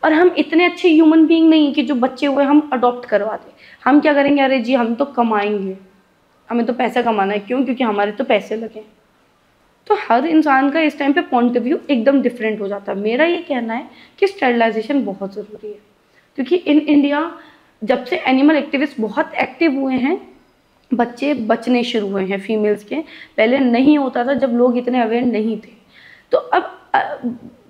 और हम इतने अच्छे ह्यूमन बीइंग नहीं कि जो बच्चे हुए हम अडॉप्ट करवा दें। हम क्या करेंगे, अरे जी हम तो कमाएंगे, हमें तो पैसा कमाना है, क्यों? क्योंकि हमारे तो पैसे लगे। तो हर इंसान का इस टाइम पे पॉइंट ऑफ व्यू एकदम डिफरेंट हो जाता है। मेरा ये कहना है कि स्टरलाइजेशन बहुत ज़रूरी है, क्योंकि इन इंडिया जब से एनिमल एक्टिविस्ट बहुत एक्टिव हुए हैं, बच्चे बचने शुरू हुए हैं फीमेल्स के। पहले नहीं होता था, जब लोग इतने अवेयर नहीं थे। तो अब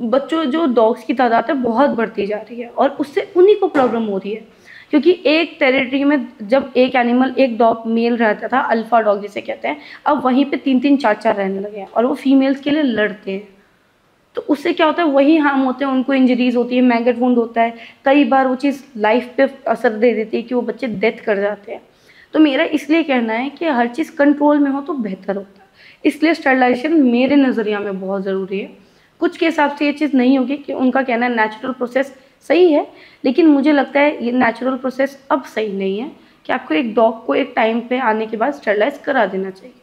बच्चों जो डॉग्स की तादाद है बहुत बढ़ती जा रही है, और उससे उन्हीं को प्रॉब्लम हो रही है। क्योंकि एक टेरिटरी में जब एक एनिमल, एक डॉग मेल रहता था, अल्फा डॉग जिसे कहते हैं, अब वहीं पे 3-3 4-4 रहने लगे हैं और वो फीमेल्स के लिए लड़ते हैं। तो उससे क्या होता है, वही हार्म होते हैं, उनको इंजरीज होती है, मैगट वुंड होता है। कई बार वो चीज़ लाइफ पे असर दे देती है कि वो बच्चे डेथ कर जाते हैं। तो मेरा इसलिए कहना है कि हर चीज़ कंट्रोल में हो तो बेहतर होता है। इसलिए स्टरलाइजेशन मेरे नज़रिया में बहुत ज़रूरी है। कुछ के हिसाब से ये चीज़ नहीं होगी कि उनका कहना है नेचुरल प्रोसेस सही है, लेकिन मुझे लगता है ये नेचुरल प्रोसेस अब सही नहीं है कि आपको एक डॉग को एक टाइम पे आने के बाद स्टरलाइज करा देना चाहिए।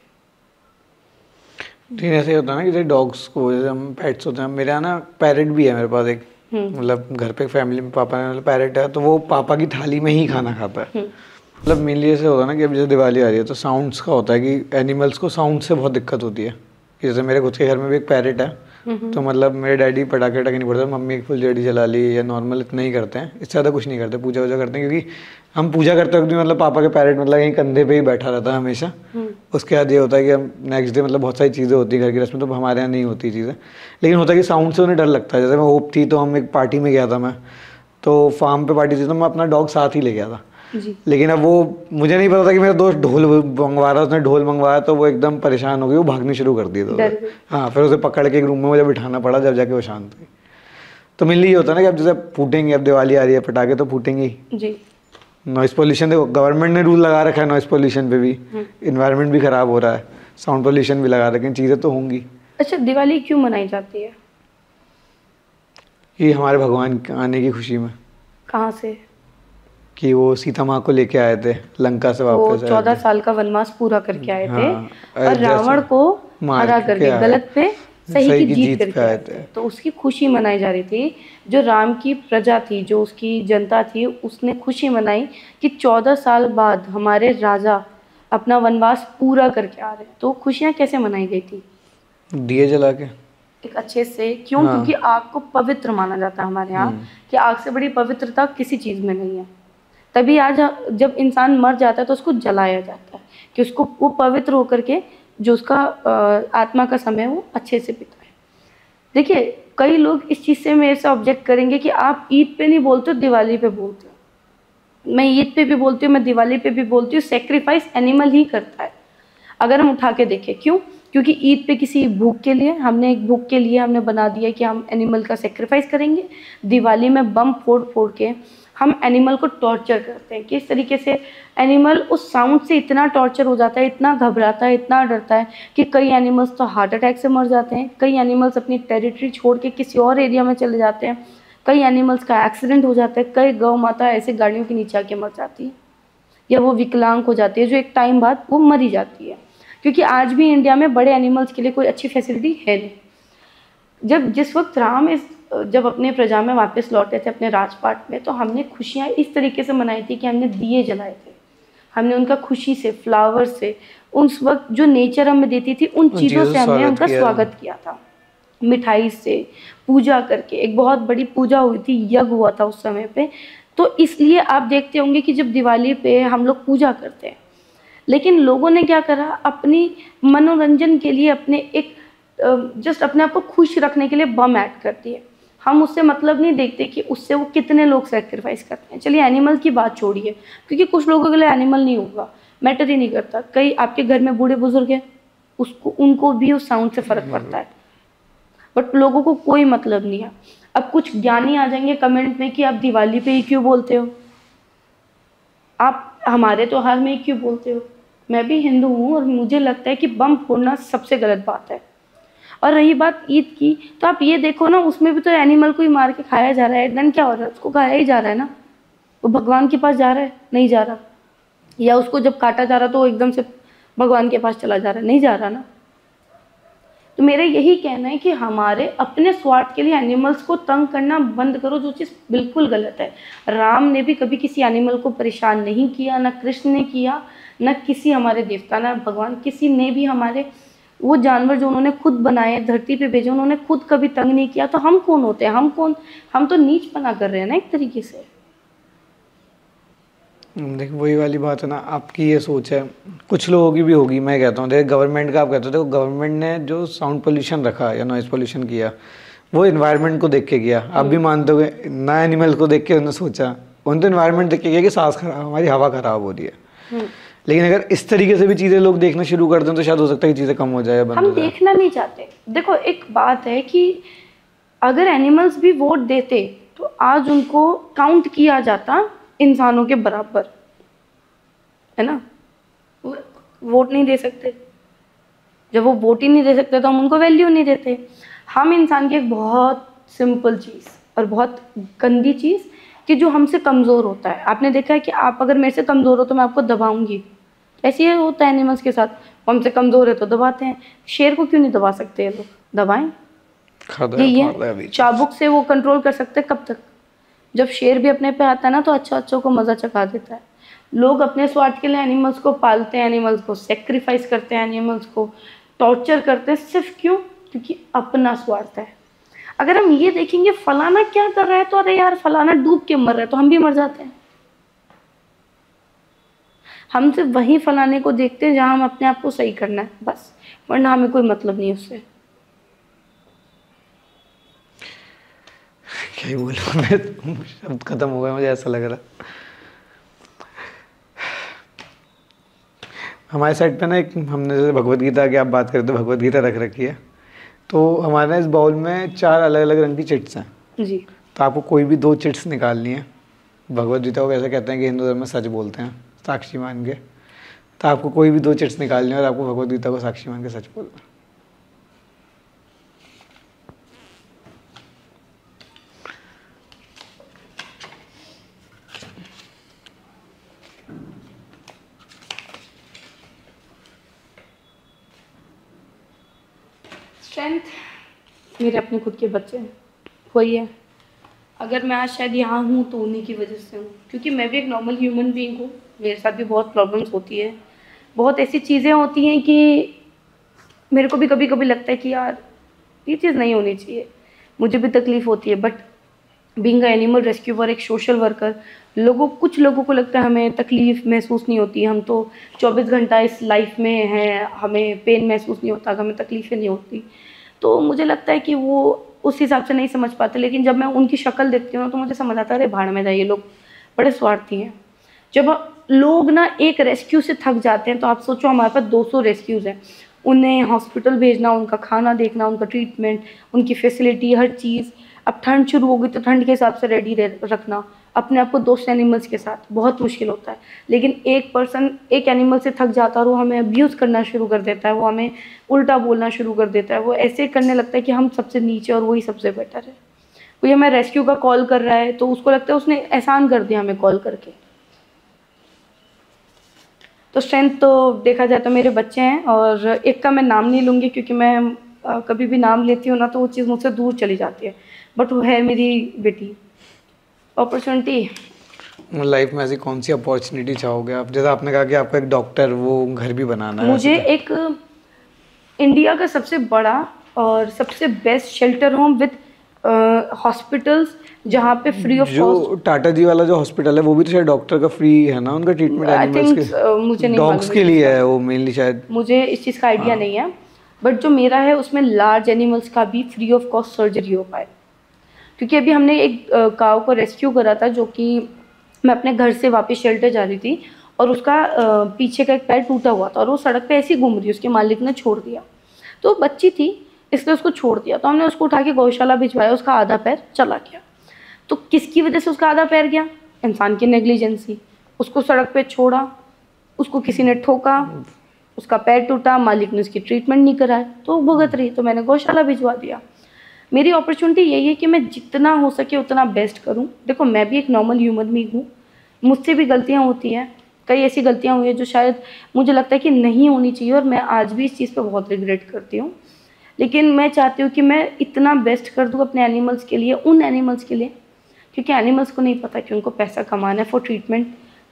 लेकिन ऐसे ही होता है ना कि जैसे डॉग्स को, जैसे हम पेट्स होते हैं, मेरे यहाँ ना पैरेट भी है मेरे पास एक, मतलब घर पे फैमिली में पापा ने मतलब पैरेट है, तो वो पापा की थाली में ही खाना खाता है। मतलब मेनली ऐसे होता है ना कि अब जैसे दिवाली आ रही है तो साउंड्स का होता है कि एनिमल्स को साउंड से बहुत दिक्कत होती है। जैसे मेरे खुद के घर में भी एक पैरेट है, तो मतलब मेरे डैडी पटाखे वटाखे नहीं फोड़ते, मम्मी एक फुलझड़ी जला ली या नॉर्मल इतना ही करते हैं, इससे ज़्यादा कुछ नहीं करते। पूजा वूजा करते हैं, क्योंकि हम पूजा करते वक्त भी मतलब पापा के पैरेट मतलब यहीं कंधे पे ही बैठा रहता है हमेशा। उसके बाद ये होता है कि हम नेक्स्ट डे मतलब बहुत सारी चीज़ें होती हैं घर की रस्म में, तो हमारे यहाँ नहीं होती चीज़ें, लेकिन होता है कि साउंड से उन्हें डर लगता है। जैसे मैं होप थी तो हम एक पार्टी में गया था, मैं तो फार्म पे पार्टी थी, तो मैं अपना डॉग साथ ही ले गया था। लेकिन अब वो मुझे नहीं पता था कि मेरा दोस्त ढोल मंगवा रहा है, उसने ढोल मंगवाया तो वो एकदम परेशान हो गई, वो भागनी शुरू कर दी। तो हाँ, फिर उसे पकड़ के एक रूम में मुझे बिठाना पड़ा, जब जाके वो शांत हुई। तो मेनली ये होता है ना कि अब जैसे फूटेंगे, अब दिवाली आ रही है, पटाखे तो फूटेंगे ही। जी। नॉइस पोल्यूशन, देखो गवर्नमेंट ने रूल लगा रखा है नॉइस पोल्यूशन पे भी, इन्वायरमेंट भी खराब हो रहा है, साउंड पोल्यूशन भी लगा रखे हैं, चीज़ें तो होंगी। अच्छा, दिवाली क्यों मनाई जाती है? ये हमारे भगवान के आने की खुशी में, कहाँ से? कि वो सीता माँ को लेके आए थे, लंका से वो वापस आए 14 थे। साल का वनवास पूरा करके आए थे हाँ, और अयोध्या रावण से को मार हरा के करके आए, गलत पे सही की जीत पे करके आए आए थे। थे। तो उसकी खुशी मनाई जा रही थी। जो राम की प्रजा थी, जो उसकी जनता थी, उसने खुशी मनाई कि 14 साल बाद हमारे राजा अपना वनवास पूरा करके आ रहे हैं। तो खुशियाँ कैसे मनाई गई थी? दिए जला के। एक अच्छे से। क्यों? हाँ। क्योंकि आग को पवित्र माना जाता है हमारे यहाँ, कि आग से बड़ी पवित्रता किसी चीज़ में नहीं है। तभी आज जब इंसान मर जाता है तो उसको जलाया जाता है, कि उसको वो पवित्र होकर के जो उसका आत्मा का समय है वो अच्छे से बिताए। देखिए, कई लोग इस चीज़ से मेरे से ऑब्जेक्ट करेंगे कि आप ईद पे नहीं बोलते हो, दिवाली पे बोलते हो। मैं ईद पे भी बोलती हूँ, मैं दिवाली पे भी बोलती हूँ, सेक्रीफाइस एनिमल ही करता है। अगर हम उठा के देखें, क्यों? क्योंकि ईद पे किसी भूख के लिए, हमने एक भूख के लिए हमने बना दिया कि हम एनिमल का सेक्रीफाइस करेंगे। दिवाली में बम फोड़ फोड़ के हम एनिमल को टॉर्चर करते हैं। किस तरीके से एनिमल उस साउंड से इतना टॉर्चर हो जाता है, इतना घबराता है, इतना डरता है कि कई एनिमल्स तो हार्ट अटैक से मर जाते हैं, कई एनिमल्स अपनी टेरिटरी छोड़ के किसी और एरिया में चले जाते हैं, कई एनिमल्स का एक्सीडेंट हो जाता है, कई गौ माता ऐसे गाड़ियों के नीचे आके मर जाती है, या वो विकलांग हो जाती है, जो एक टाइम बाद वो मरी जाती है। क्योंकि आज भी इंडिया में बड़े एनिमल्स के लिए कोई अच्छी फैसिलिटी है नहीं। जिस वक्त राम जब अपने प्रजा में वापस लौटे थे अपने राजपाट में, तो हमने खुशियाँ इस तरीके से मनाई थी कि हमने दिए जलाए थे। हमने उनका खुशी से, फ्लावर से, उस वक्त जो नेचर हमें देती थी उन चीज़ों से हमने उनका स्वागत किया था। मिठाई से, पूजा करके, एक बहुत बड़ी पूजा हुई थी, यज्ञ हुआ था उस समय पे। तो इसलिए आप देखते होंगे कि जब दिवाली पे हम लोग पूजा करते हैं, लेकिन लोगों ने क्या करा, अपनी मनोरंजन के लिए, अपने एक जस्ट अपने आप को खुश रखने के लिए बम ऐड कर दिए। हम उससे मतलब नहीं देखते कि उससे वो कितने लोग सेक्रीफाइस करते हैं। चलिए एनिमल की बात छोड़िए, क्योंकि कुछ लोगों के लिए एनिमल नहीं होगा, मैटर ही नहीं करता। कई आपके घर में बूढ़े बुजुर्ग हैं, उनको भी उस साउंड से फ़र्क पड़ता है, बट लोगों को कोई मतलब नहीं है। अब कुछ ज्ञानी आ जाएंगे कमेंट में कि आप दिवाली पे ही क्यों बोलते हो, आप हमारे त्योहार में ही क्यों बोलते हो। मैं भी हिंदू हूँ और मुझे लगता है कि बम फोड़ना सबसे गलत बात है। और रही बात ईद की, तो आप ये देखो ना, उसमें भी तो एनिमल को ही मार के खाया जा रहा है। देन क्या हो रहा है? उसको खाया ही जा रहा है ना। वो भगवान के पास जा रहा है? नहीं जा रहा। या उसको जब काटा जा रहा तो वो एकदम से भगवान के पास चला जा रहा है? नहीं जा रहा ना। तो मेरा यही कहना है कि हमारे अपने स्वार्थ के लिए एनिमल्स को तंग करना बंद करो, जो चीज़ बिल्कुल गलत है। राम ने भी कभी किसी एनिमल को परेशान नहीं किया, ना कृष्ण ने किया, ना किसी हमारे देवता, ना भगवान, किसी ने भी हमारे वो जानवर जो उन्होंने खुद बनाए, धरती पे भेजे, उन्होंने खुद कभी तंग नहीं किया। तो हम कौन होते हैं? हम तो नीचपना कर रहे हैं ना एक तरीके से। देखो वही वाली बात है ना, आपकी ये सोच है, कुछ लोगों की भी होगी। मैं कहता हूँ देखो गवर्नमेंट का, आप कहते हो देखो गवर्नमेंट ने जो साउंड पोल्यूशन रखा या नॉइस पोल्यूशन किया, वो इन्वायरमेंट को देख के किया। आप भी मानते हो, ना एनिमल को देख के उन्होंने सोचा, उन्होंने तो इन्वायरमेंट देख के किया कि सांस खराब, हमारी हवा खराब हो रही है। लेकिन अगर इस तरीके से भी चीज़ें लोग देखना शुरू कर दें तो शायद हो सकता है कि चीज़ें कम हो जाए, बंद हम हो जाए। देखना नहीं चाहते। देखो एक बात है कि अगर एनिमल्स भी वोट देते तो आज उनको काउंट किया जाता इंसानों के बराबर, है ना। वोट नहीं दे सकते, जब वो वोट ही नहीं दे सकते तो हम उनको वैल्यू नहीं देते। हम इंसान की एक बहुत सिंपल चीज़ और बहुत गंदी चीज़ कि जो हमसे कमज़ोर होता है। आपने देखा है कि आप अगर मेरे से कमज़ोर हो तो मैं आपको दबाऊंगी, ऐसे ही होता है एनिमल्स के साथ। हमसे कमज़ोर है तो दबाते हैं। शेर को क्यों नहीं दबा सकते ये लोग? दबाएं। यही है, चाबुक से वो कंट्रोल कर सकते हैं। कब तक? जब शेर भी अपने पे आता है ना तो अच्छों को मज़ा चखा देता है। लोग अपने स्वार्थ के लिए एनिमल्स को पालते हैं, एनिमल्स को सेक्रीफाइस करते हैं, एनिमल्स को टॉर्चर करते हैं। सिर्फ क्यों? क्योंकि अपना स्वार्थ है। अगर हम ये देखेंगे फलाना क्या कर रहा है तो अरे यार फलाना डूब के मर रहा है तो हम भी मर जाते हैं। हम सिर्फ वही फलाने को देखते हैं जहाँ हम अपने आप को सही करना है बस, वरना हमें कोई मतलब नहीं उससे। क्या ही बोलूं मैं, शब्द खत्म हो गया, मुझे ऐसा लग रहा। हमारे साइड पे ना एक, हमने जैसे भगवत गीता की आप बात करें तो भगवत गीता रख रखी है, तो हमारे इस बाउल में 4 अलग अलग रंग की चिट्स हैं। जी। तो आपको कोई भी 2 चिट्स निकालनी है, भगवद गीता को कैसे कहते हैं कि हिंदू धर्म में सच बोलते हैं साक्षी मान के, तो आपको कोई भी 2 चिट्स निकालनी है और आपको भगवद गीता को साक्षी मान के सच बोलना है। स्ट्रेंथ मेरे अपने खुद के बच्चे हैं, वही है। अगर मैं आज शायद यहाँ हूँ तो उन्हीं की वजह से हूँ, क्योंकि मैं भी एक नॉर्मल ह्यूमन बीइंग हूँ, मेरे साथ भी बहुत प्रॉब्लम्स होती है, बहुत ऐसी चीज़ें होती हैं कि मेरे को भी कभी कभी लगता है कि यार ये चीज़ नहीं होनी चाहिए, मुझे भी तकलीफ़ होती है। But being a animal rescuer, एक सोशल वर्कर, कुछ लोगों को लगता है हमें तकलीफ़ महसूस नहीं होती, हम तो 24 घंटा इस लाइफ में हैं, हमें पेन महसूस नहीं होता, हमें तकलीफ़ें नहीं होती। तो मुझे लगता है कि वो उस हिसाब से नहीं समझ पाते, लेकिन जब मैं उनकी शक्ल देखती हूँ ना तो मुझे समझ आता है अरे भाड़ में जाइए, ये लोग बड़े स्वार्थी हैं। जब लोग ना एक रेस्क्यू से थक जाते हैं तो आप सोचो हमारे पास 200 रेस्क्यूज़ हैं, उन्हें हॉस्पिटल भेजना, उनका खाना देखना, उनका ट्रीटमेंट, उनकी फैसिलिटी, हर चीज़। अब ठंड शुरू होगी तो ठंड के हिसाब से रेडी रखना अपने आप को दोस्त एनिमल्स के साथ बहुत मुश्किल होता है। लेकिन एक पर्सन एक एनिमल से थक जाता है और वो हमें अब्यूज़ करना शुरू कर देता है, वो हमें उल्टा बोलना शुरू कर देता है, वो ऐसे करने लगता है कि हम सबसे नीचे और वही सबसे बेटर है। कोई हमें रेस्क्यू का कॉल कर रहा है तो उसको लगता है उसने एहसान कर दिया हमें कॉल करके। तो स्ट्रेंथ तो देखा जाए तो मेरे बच्चे हैं, और एक का मैं नाम नहीं लूँगी क्योंकि मैं कभी भी नाम लेती हूँ ना तो वो चीज़ मुझसे दूर चली जाती है, बट वो है मेरी बेटी। अपॉर्चुनिटी, लाइफ में ऐसी कौन सी अपॉर्चुनिटी चाहोगे आप? जैसे आपने कहा कि आपको एक डॉक्टर वो घर भी बनाना है, मुझे वैसे एक इंडिया का सबसे बड़ा और सबसे best shelter home with hospitals जहाँ पे फ्री ऑफ जो कॉस्ट। टाटा जी वाला जो हॉस्पिटल है वो भी तो शायद डॉक्टर का फ्री है ना, उनका ट्रीटमेंट आई एनिमल्स थिंक के, मुझे नहीं डॉग्स मालूम के इस लिए चीज़ का, है वो मेनली शायद। मुझे इस चीज़ का आइडिया नहीं है। बट जो मेरा है उसमें लार्ज एनिमल्स का भी फ्री ऑफ कॉस्ट सर्जरी हो पाए, क्योंकि अभी हमने एक काऊ को रेस्क्यू करा था जो कि मैं अपने घर से वापस शेल्टर जा रही थी और उसका पीछे का एक पैर टूटा हुआ था और वो सड़क पे ऐसे ही घूम रही, उसके मालिक ने छोड़ दिया, तो बच्ची थी इसलिए उसको छोड़ दिया, तो हमने उसको उठा के गौशाला भिजवाया, उसका आधा पैर चला गया। तो किसकी वजह से उसका आधा पैर गया? इंसान की नेग्लिजेंसी। उसको सड़क पे छोड़ा, उसको किसी ने ठोका, उसका पैर टूटा, मालिक ने उसकी ट्रीटमेंट नहीं कराया तो वो भुगत रही, तो मैंने गौशाला भिजवा दिया। मेरी अपॉर्चुनिटी यही है कि मैं जितना हो सके उतना बेस्ट करूं। देखो मैं भी एक नॉर्मल ह्यूमन बीइंग हूँ, मुझसे भी गलतियाँ होती हैं, कई ऐसी गलतियाँ हुई हैं जो शायद मुझे लगता है कि नहीं होनी चाहिए और मैं आज भी इस चीज़ पे बहुत रिग्रेट करती हूँ। लेकिन मैं चाहती हूँ कि मैं इतना बेस्ट कर दूँ अपने एनिमल्स के लिए, उन एनिमल्स के लिए, क्योंकि एनिमल्स को नहीं पता कि उनको पैसा कमाना है फॉर ट्रीटमेंट,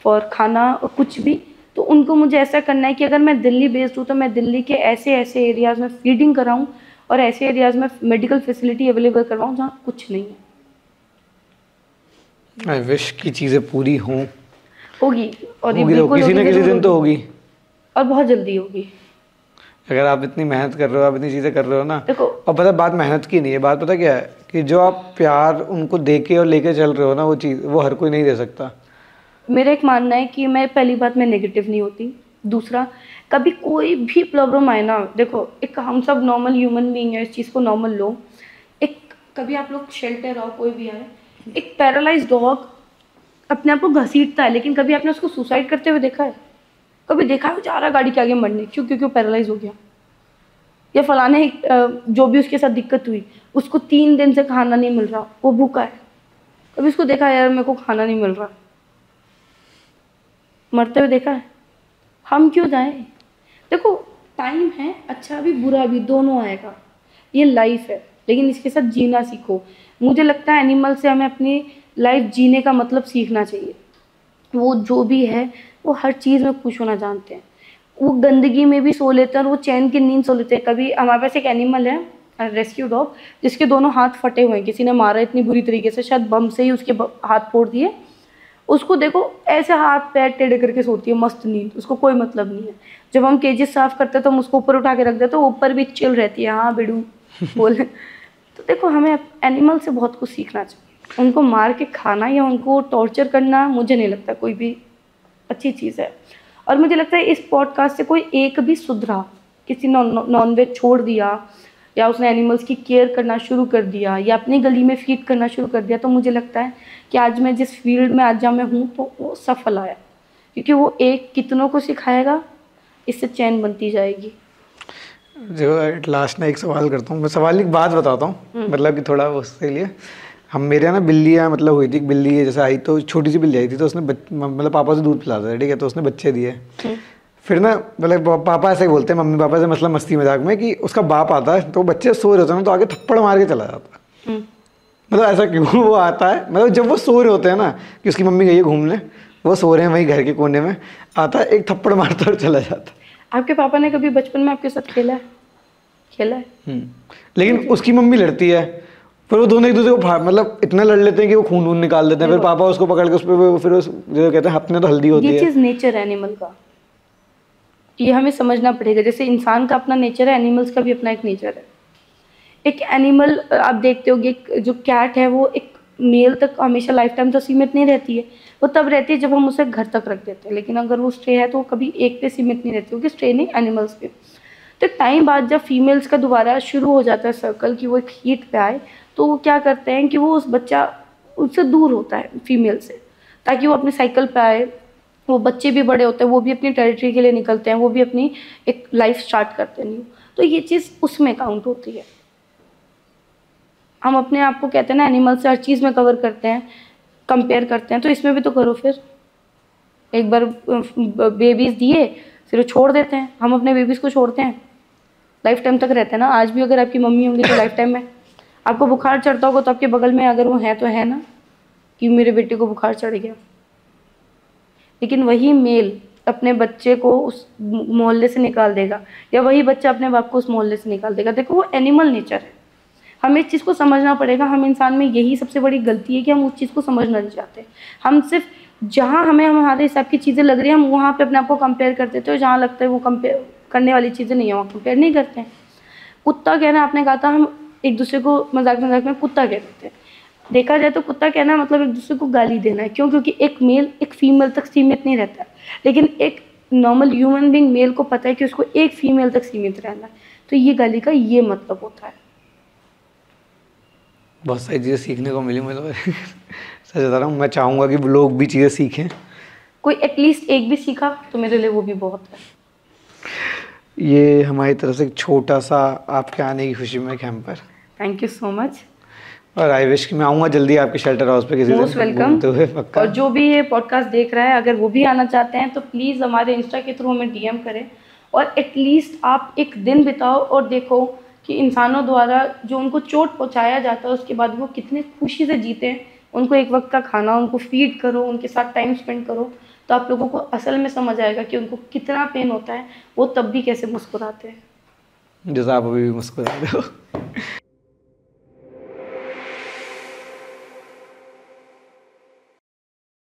फॉर खाना और कुछ भी। तो उनको मुझे ऐसा करना है कि अगर मैं दिल्ली बेस्ड हूँ तो मैं दिल्ली के ऐसे ऐसे एरियाज़ में फीडिंग कराऊँ और ऐसे एरियाज़ में मेडिकल फैसिलिटी अवेलेबल करवाऊँ जहाँ कुछ नहीं है। आई विश की चीज़ें पूरी हों। होगी, और ये होगी तो बिल्कुल किसी होगी, ना किसी ज़रूर दिन तो होगी, होगी। और बहुत जल्दी होगी। अगर आप इतनी मेहनत कर रहे हो, आप इतनी चीज़ें कर रहे हो ना, देखो और पता है बात मेहनत की नहीं है, बात पता क्या है कि जो आप प्यार उनको दे के और लेके चल रहे हो ना, वो चीज़ वो हर कोई नहीं दे सकता। मेरा एक मानना है कि मैं पहली बात मैं नेगेटिव नहीं होती, दूसरा कभी कोई भी प्रॉब्लम आए ना, देखो एक हम सब नॉर्मल ह्यूमन बीइंग है, इस चीज़ को नॉर्मल लो। एक कभी आप लोग शेल्टर आओ, कोई भी आए, एक पैरालाइज डॉग अपने आप को घसीटता है, लेकिन कभी आपने उसको सुसाइड करते हुए देखा है? कभी देखा है वो जा रहा है गाड़ी के आगे मरने, क्यों? क्योंकि वो पैरालाइज हो गया, या फलाने जो भी उसके साथ दिक्कत हुई, उसको 3 दिन से खाना नहीं मिल रहा, वो भूखा है, कभी उसको देखा है यार मेरे को खाना नहीं मिल रहा, मरते हुए देखा है? हम क्यों जाएं? देखो टाइम है, अच्छा भी बुरा भी दोनों आएगा, ये लाइफ है, लेकिन इसके साथ जीना सीखो। मुझे लगता है एनिमल से हमें अपनी लाइफ जीने का मतलब सीखना चाहिए। वो जो भी है वो हर चीज़ में खुश होना जानते हैं, वो गंदगी में भी सो लेते हैं और वो चैन की नींद सो लेते हैं। कभी हमारे पास एक एनिमल है रेस्क्यू डॉग, जिसके दोनों हाथ फटे हुए हैं, किसी ने मारा इतनी बुरी तरीके से, शायद बम से ही उसके हाथ फोड़ दिए। उसको देखो ऐसे हाथ पैर टेढ़े करके सोती है, मस्त नींद, उसको कोई मतलब नहीं है। जब हम केजेस साफ करते हैं तो हम उसको ऊपर उठा के रख देते, तो ऊपर भी चिल रहती है, हाँ बेडू बोले। तो देखो हमें एनिमल से बहुत कुछ सीखना चाहिए। उनको मार के खाना या उनको टॉर्चर करना मुझे नहीं लगता कोई भी अच्छी चीज़ है। और मुझे लगता है इस पॉडकास्ट से कोई एक भी सुधरा, किसी ने नॉनवेज छोड़ दिया या उसने एनिमल्स की केयर करना शुरू कर दिया या अपनी गली में फीड करना शुरू कर दिया, तो मुझे लगता है कि आज मैं जिस फील्ड में आज मैं हूँ तो वो सफल आया, क्योंकि वो एक कितनों को सिखाएगा, इससे चैन बनती जाएगी। जो एट लास्ट ना एक सवाल करता हूँ, मैं सवाल एक बात बताता हूँ, मतलब कि थोड़ा उसके लिए हम मेरे यहाँ ना बिल्लियाँ मतलब हुई थी, एक बिल्ली है जैसे आई तो छोटी सी बिल्ली आई थी, तो उसने मतलब पापा से दूध पिलाता था, ठीक है, तो उसने बच्चे दिए। फिर ना मतलब पापा ऐसे ही बोलते हैं, मम्मी पापा से मतलब मस्ती मजाक में, कि उसका बाप आता है तो बच्चे सो रहे होते हैं ना तो आगे थप्पड़ मार के चला जाता है। मतलब ऐसा क्यों वो आता है, मतलब जब वो सो रहे होते हैं ना कि उसकी मम्मी गई है घूमने, वो सो रहे हैं वहीं घर के कोने में, आता है एक थप्पड़ मारता और चला जाता है। आपके पापा ने कभी बचपन में आपके साथ खेला है? खेला है? लेकिन उसकी मम्मी लड़ती है, फिर वो दोनों एक दूसरे को मतलब इतना लड़ लेते हैं कि वो खून वून निकाल देते हैं, फिर पापा उसको पकड़ के उस पर फिर जो कहते हैं अपने तो हल्दी होती है। ये चीज़ नेचर है एनिमल का, ये हमें समझना पड़ेगा। जैसे इंसान का अपना नेचर है, एनिमल्स का भी अपना एक नेचर है। एक एनिमल आप देखते होगे, जो कैट है वो एक मेल तक हमेशा लाइफ टाइम तो सीमित नहीं रहती है, वो तब रहती है जब हम उसे घर तक रख देते हैं। लेकिन अगर वो स्ट्रे है तो वो कभी एक पे सीमित नहीं रहती, क्योंकि स्ट्रे नहीं, एनिमल्स पे। तो टाइम बाद जब फीमेल्स का दोबारा शुरू हो जाता है सर्कल कि वो एक हीट पे आए, तो वो क्या करते हैं कि वो उस बच्चा उससे दूर होता है फीमेल से, ताकि वो अपने साइकिल पे आए। वो बच्चे भी बड़े होते हैं, वो भी अपनी टेरिटरी के लिए निकलते हैं, वो भी अपनी एक लाइफ स्टार्ट करते हैं न्यू। तो ये चीज़ उसमें काउंट होती है। हम अपने आप को कहते हैं ना एनिमल से हर चीज़ में कवर करते हैं, कंपेयर करते हैं, तो इसमें भी तो करो। फिर एक बार बेबीज़ दिए फिर वो छोड़ देते हैं, हम अपने बेबीज़ को छोड़ते हैं, लाइफ टाइम तक रहते हैं ना। आज भी अगर आपकी मम्मी होंगी तो लाइफ टाइम में आपको बुखार चढ़ता होगा तो आपके बगल में अगर वो है तो है ना, कि मेरे बेटे को बुखार चढ़ गया। लेकिन वही मेल अपने बच्चे को उस मोहल्ले से निकाल देगा, या वही बच्चा अपने बाप को उस मोहल्ले से निकाल देगा। देखो वो एनिमल नेचर है, हमें इस चीज़ को समझना पड़ेगा। हम इंसान में यही सबसे बड़ी गलती है कि हम उस चीज़ को समझना नहीं चाहते। हम सिर्फ जहाँ हमें हमारे हिसाब की चीज़ें लग रही हैं हम वहाँ पे अपने आप को कंपेयर कर देते हो, जहाँ लगता है वो कंपेयर करने वाली चीज़ें नहीं है वहाँ कंपेयर नहीं करते हैं। कुत्ता कहना आपने कहा था, हम एक दूसरे को मजाक मजाक में कुत्ता कह देते हैं। देखा जाए तो कुत्ता कहना मतलब एक दूसरे को गाली देना है। क्यों? क्योंकि एक मेल एक फीमेल तक सीमित नहीं रहता, लेकिन एक नॉर्मल ह्यूमन बीइंग मेल को पता है कि उसको एक फीमेल तक सीमित रहना है। तो ये गाली का ये मतलब होता है। बहुत सारी चीज़ें सीखने को मिली मुझे। सच बता रहा हूँ, मैं चाहूँगा कि लोग भी चीज़ें सीखें। कोई एटलीस्ट एक भी सीखा तो मेरे लिए वो भी बहुत है। ये हमारी तरफ से एक छोटा सा आपके आने की खुशी में camper. Thank you so much. और आई विश कि मैं आऊँगा जल्दी आपके शेल्टर हाउस पे किसी मोस्ट दिन वेलकम। घूमते हुए, पक्का। और जो भी ये पॉडकास्ट देख रहा है अगर वो भी आना चाहते हैं तो प्लीज़ हमारे इंस्टा के थ्रू हमें डीएम करें, और एटलीस्ट आप एक दिन बिताओ और देखो कि इंसानों द्वारा जो उनको चोट पहुंचाया जाता है उसके बाद वो कितने खुशी से जीते हैं। उनको एक वक्त का खाना उनको फीड करो, उनके साथ टाइम स्पेंड करो, तो आप लोगों को असल में समझ आएगा कि उनको कितना पेन होता है, वो तब भी कैसे मुस्कुराते हैं। जैसा आप अभी भी मुस्कुरा रहे हो।